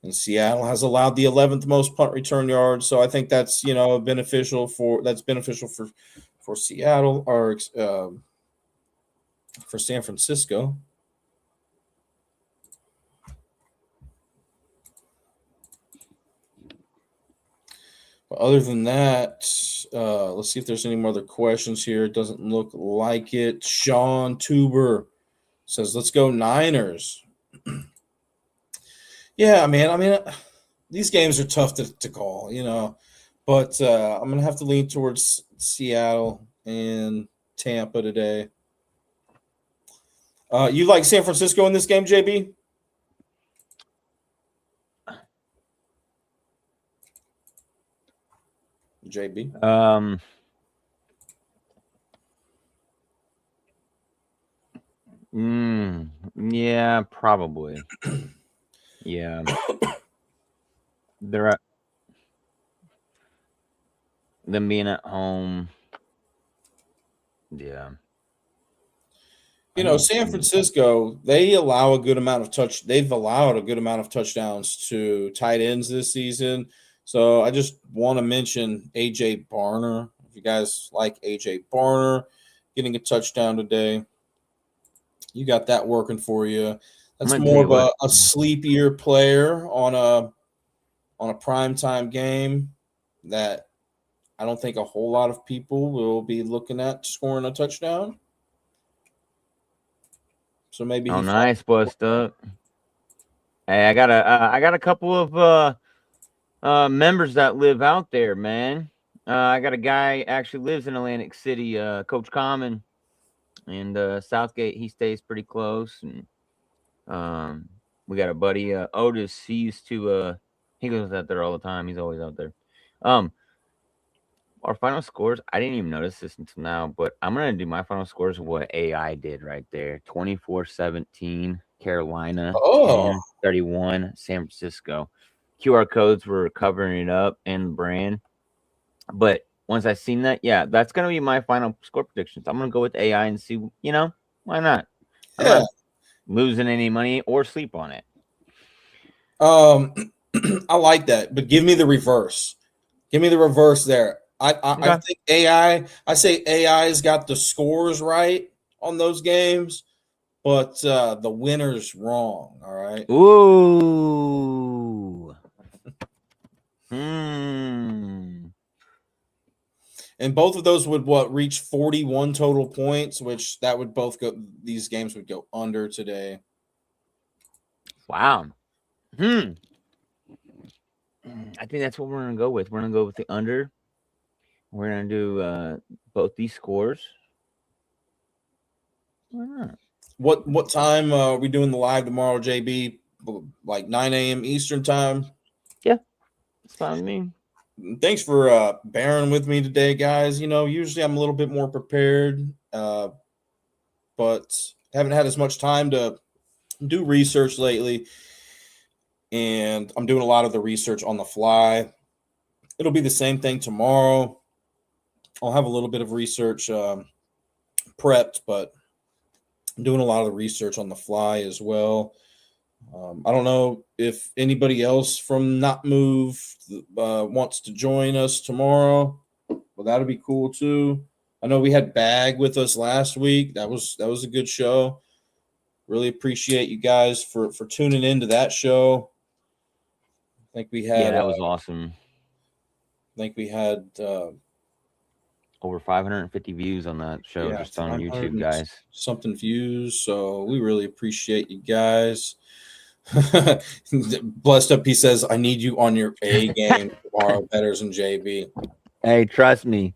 And Seattle has allowed the 11th most punt return yards, so I think that's beneficial for Seattle or for San Francisco. But other than that, let's see if there's any more other questions here. It doesn't look like it. Sean Tuber says, "Let's go Niners." Yeah, man. I mean, these games are tough to call, but I'm going to have to lean towards Seattle and Tampa today. You like San Francisco in this game, JB? JB? Yeah, probably. Yeah. They're at them being at home. Yeah. You know, San Francisco, they've allowed a good amount of touchdowns to tight ends this season. So I just want to mention AJ Barner. If you guys like AJ Barner getting a touchdown today, you got that working for you. That's more of a sleepier player on a primetime game that I don't think a whole lot of people will be looking at scoring a touchdown. So maybe nice, bust up. Hey, I got a couple of members that live out there, man. I got a guy actually lives in Atlantic City, Coach Common, and Southgate. He stays pretty close, and we got a buddy, Otis. He used to he goes out there all the time. He's always out there. Our final scores, I didn't even notice this until now, but I'm going to do my final scores of what AI did right there. 24-17, Carolina. 31, San Francisco. QR codes were covering it up and the brand. But once I seen that, yeah, that's going to be my final score predictions. I'm going to go with AI and see, why not? I'm not losing any money or sleep on it. I like that, but give me the reverse. Give me the reverse there. I think I say AI's got the scores right on those games, but the winner's wrong. All right. Ooh. And both of those would reach 41 total points, which that would both go. These games would go under today. Wow. I think that's what we're gonna go with. We're gonna go with the under. We're gonna do both these scores. Why not? What time are we doing the live tomorrow, JB? Like 9 a.m. Eastern time? Yeah, it's fine with me. Thanks for bearing with me today, guys. Usually I'm a little bit more prepared, but haven't had as much time to do research lately. And I'm doing a lot of the research on the fly. It'll be the same thing tomorrow. I'll have a little bit of research prepped, but I'm doing a lot of the research on the fly as well. I don't know if anybody else from Not Move wants to join us tomorrow. Well, that'll be cool too. I know we had Bag with us last week. That was a good show. Really appreciate you guys for tuning into that show. I think we had that was awesome. I think we had over 550 views on that show just on YouTube, guys. Something views. So we really appreciate you guys. Blessed Up, he says, I need you on your A game tomorrow, Betters and JB. Hey, trust me.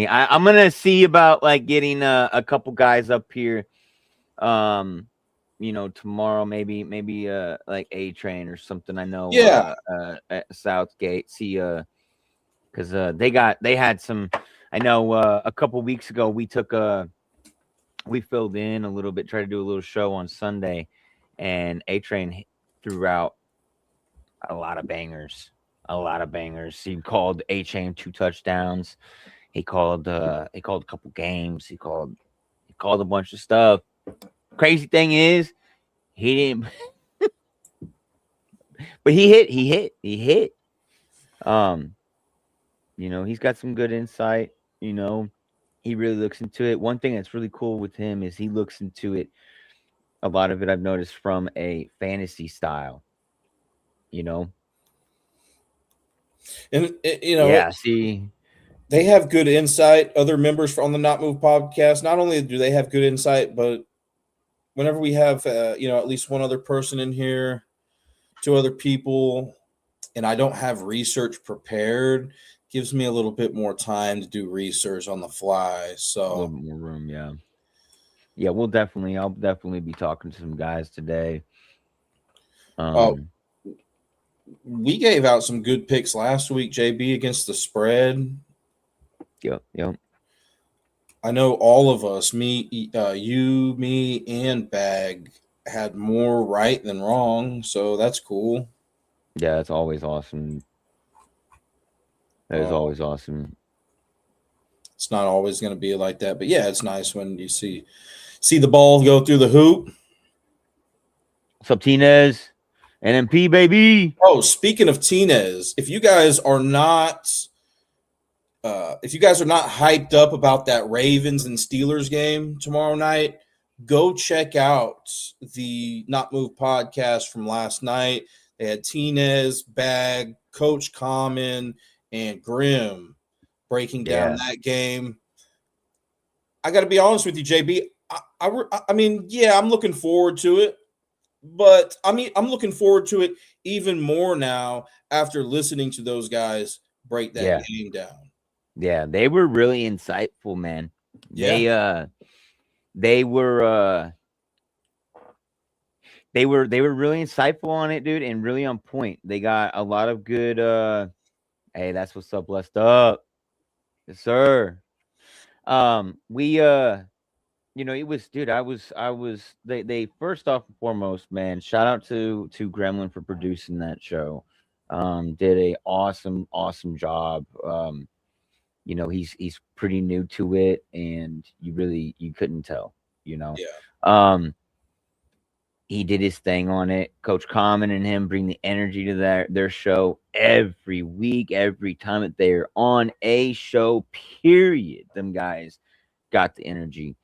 I'm gonna see about getting a couple guys up here. Tomorrow maybe like A Train or something. I know. At Southgate. See, because they had some. I know a couple weeks ago we filled in a little bit, tried to do a little show on Sunday, and A Train threw out a lot of bangers. He called A Train 2 touchdowns. He called a couple games. He called a bunch of stuff. Crazy thing is, he didn't. But he hit. He's got some good insight. He really looks into it. One thing that's really cool with him is he looks into it. A lot of it I've noticed from a fantasy style. And see, they have good insight. Other members on the Not Move podcast, not only do they have good insight, but whenever we have at least one other person in here, 2 other people, and I don't have research prepared, gives me a little bit more time to do research on the fly. So a little more room, yeah. I'll definitely be talking to some guys today. We gave out some good picks last week, JB, against the spread. Yep. I know all of us, me, you, me, and Bag, had more right than wrong, so that's cool. Yeah, that's always awesome. That is always awesome. It's not always going to be like that, but yeah, it's nice when you see see the ball go through the hoop. What's up, Tinez? NMP, baby. Oh, speaking of Tinez, if you guys are not hyped up about that Ravens and Steelers game tomorrow night, go check out the Not Move podcast from last night. They had Tinez, Bag, Coach Common, and Grimm breaking down that game. I got to be honest with you, JB. I mean, yeah, I'm looking forward to it, but I'm looking forward to it even more now after listening to those guys break that game down. Yeah, they were really insightful, man. Yeah. They were really insightful on it, dude, and really on point. They got a lot of good hey, that's what's up, blessed up. Yes, sir. It was, dude, I was they first off and foremost, man, shout out to Gremlin for producing that show. Did a awesome job. He's pretty new to it, and you couldn't tell, Yeah. He did his thing on it. Coach Common and him bring the energy to their show every week, every time that they're on a show, period. Them guys got the energy.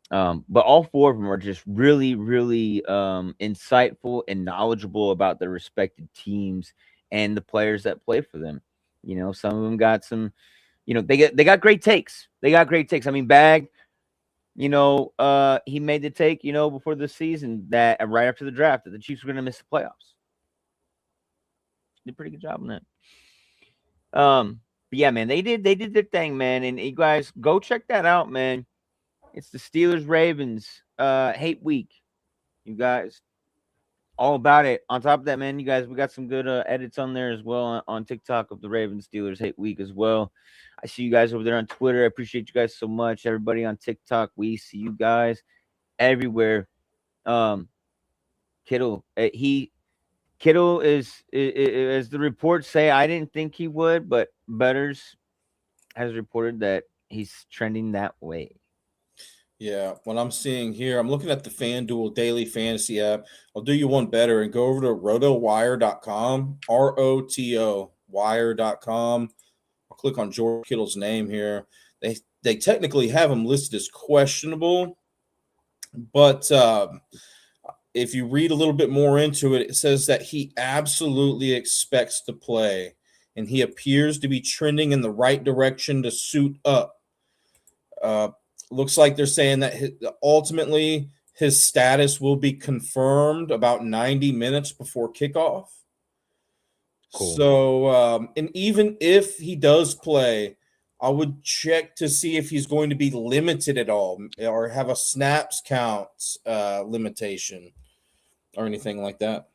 But all four of them are just really, really insightful and knowledgeable about their respected teams and the players that play for them. Some of them got some, they got great takes. I mean, Bag, he made the take, before the season that right after the draft that the Chiefs were going to miss the playoffs. Did a pretty good job on that. But yeah, man, they did their thing, man. And you guys go check that out, man. It's the Steelers Ravens hate week. You guys, all about it. On top of that, man, you guys, we got some good edits on there as well on TikTok of the Ravens Steelers hate week as well. I see you guys over there on Twitter. I appreciate you guys so much. Everybody on TikTok, we see you guys everywhere. Kittle, Kittle is, as the reports say, I didn't think he would, but Butters has reported that he's trending that way. Yeah, what I'm seeing here, I'm looking at the FanDuel Daily Fantasy app. I'll do you one better and go over to rotowire.com, ROTO wire.com. I'll click on George Kittle's name here. They technically have him listed as questionable, but if you read a little bit more into it, it says that he absolutely expects to play, and he appears to be trending in the right direction to suit up. Looks like they're saying that ultimately his status will be confirmed about 90 minutes before kickoff. Cool. So, and even if he does play, I would check to see if he's going to be limited at all or have a snaps count limitation or anything like that.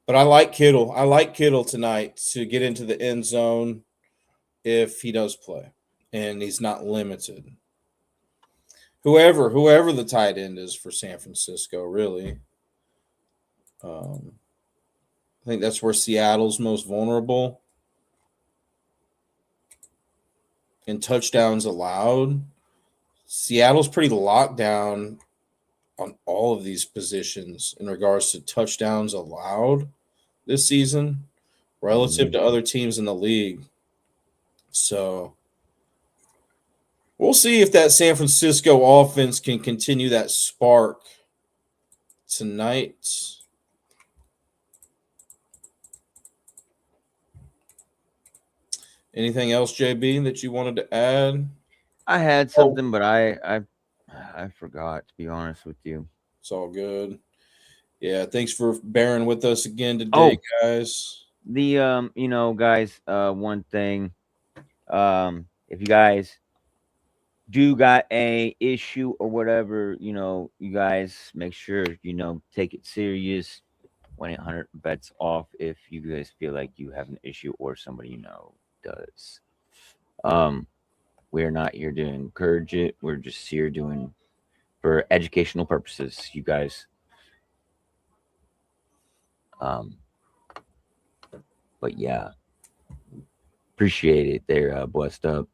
But I like Kittle. I like Kittle tonight to get into the end zone if he does play and he's not limited. Whoever the tight end is for San Francisco, really. I think that's where Seattle's most vulnerable. In touchdowns allowed, Seattle's pretty locked down on all of these positions in regards to touchdowns allowed this season relative to other teams in the league. So we'll see if that San Francisco offense can continue that spark tonight. Anything else, JB, that you wanted to add? I had something, but I forgot, to be honest with you. It's all good. Yeah, thanks for bearing with us again today, guys. The guys, one thing. If you guys do got a issue or whatever, you guys make sure, take it serious. 1-800-bets off if you guys feel like you have an issue or somebody does. We're not here to encourage it. We're just here doing for educational purposes, you guys. But yeah, appreciate it. They're blessed up.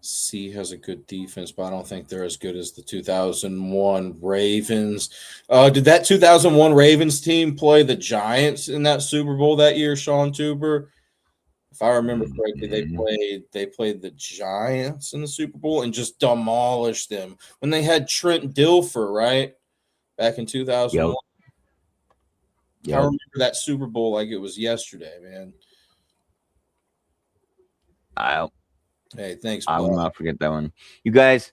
C has a good defense, but I don't think they're as good as the 2001 Ravens. Did that 2001 Ravens team play the Giants in that Super Bowl that year, Sean Tuber? If I remember correctly, they played the Giants in the Super Bowl and just demolished them when they had Trent Dilfer, right? Back in 2001. I remember that Super Bowl like it was yesterday, man. Hey, thanks. I will not forget that one. You guys,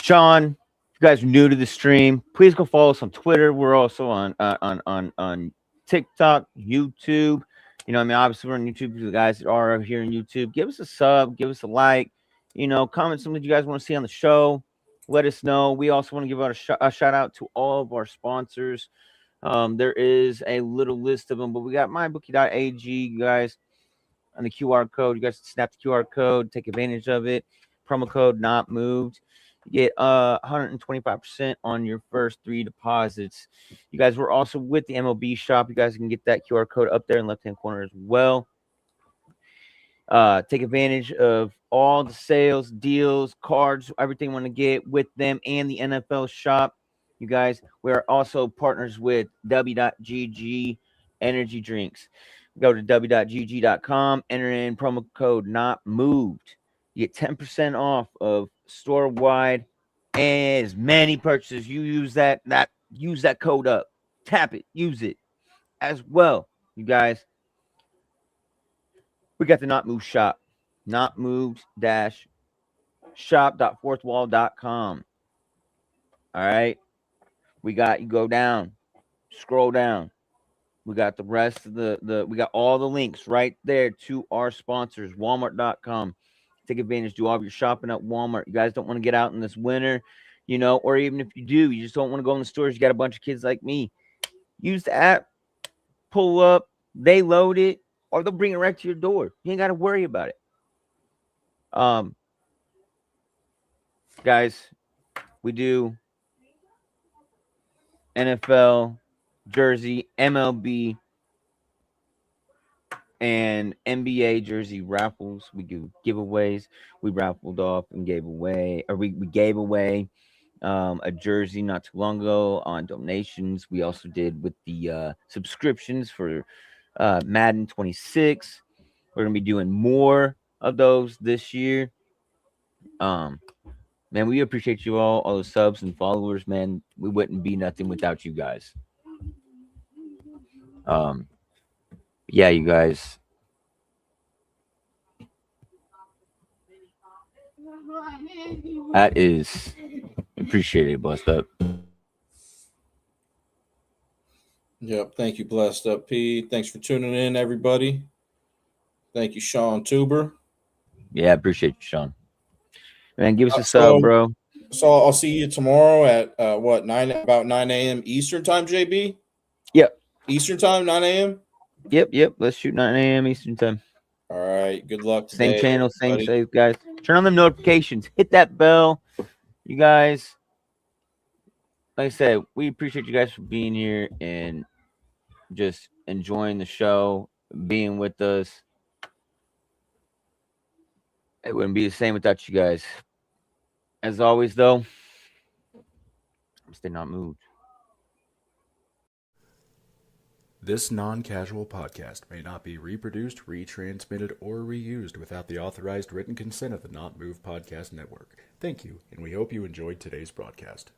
Sean, if you guys are new to the stream, please go follow us on Twitter. We're also on TikTok, YouTube. You know, I mean, obviously we're on YouTube for the guys that are here on YouTube. Give us a sub, give us a like. You know, comment something you guys want to see on the show. Let us know. We also want to give out a shout out to all of our sponsors. There is a little list of them, but we got mybookie.ag, you guys. On the QR code, you guys snap the QR code, take advantage of it. Promo code not moved. You get 125% on your first 3 deposits. You guys, we're also with the MLB shop. You guys can get that QR code up there in the left-hand corner as well. Take advantage of all the sales, deals, cards, everything you want to get with them and the NFL shop. You guys, we're also partners with W.GG Energy Drinks. Go to w.gg.com, enter in promo code not moved. You get 10% off of store-wide and as many purchases. You use that code up. Tap it, use it as well. You guys, we got the Not Moved shop. Not moved shop.fourthwall.com. All right. We got, you go down, scroll down. We got the rest of we got all the links right there to our sponsors, Walmart.com. Take advantage, do all of your shopping at Walmart. You guys don't want to get out in this winter, you know, or even if you do, you just don't want to go in the stores. You got a bunch of kids like me. Use the app, pull up, they load it, or they'll bring it right to your door. You ain't got to worry about it. Guys, we do NFL, jersey, MLB, and NBA jersey raffles. We do giveaways. We raffled off and gave away, or we gave away a jersey not too long ago on donations. We also did with the subscriptions for Madden 26. We're gonna be doing more of those this year. Man, we appreciate you all the subs and followers, man. We wouldn't be nothing without you guys. Yeah, you guys. That is appreciated, blessed up. Yep. Thank you, blessed up P. Thanks for tuning in, everybody. Thank you, Sean Tuber. Yeah, appreciate you, Sean. Man, give us a sub, bro. So I'll see you tomorrow at about 9 a.m. Eastern time, JB? Yep. Eastern time, 9 a.m.? Yep. Let's shoot 9 a.m. Eastern time. All right. Good luck today. Same channel, same save, guys. Turn on them notifications. Hit that bell. You guys, like I said, we appreciate you guys for being here and just enjoying the show, being with us. It wouldn't be the same without you guys. As always, though, stay not moved. This non-casual podcast may not be reproduced, retransmitted, or reused without the authorized written consent of the Not Moved Podcast Network. Thank you, and we hope you enjoyed today's broadcast.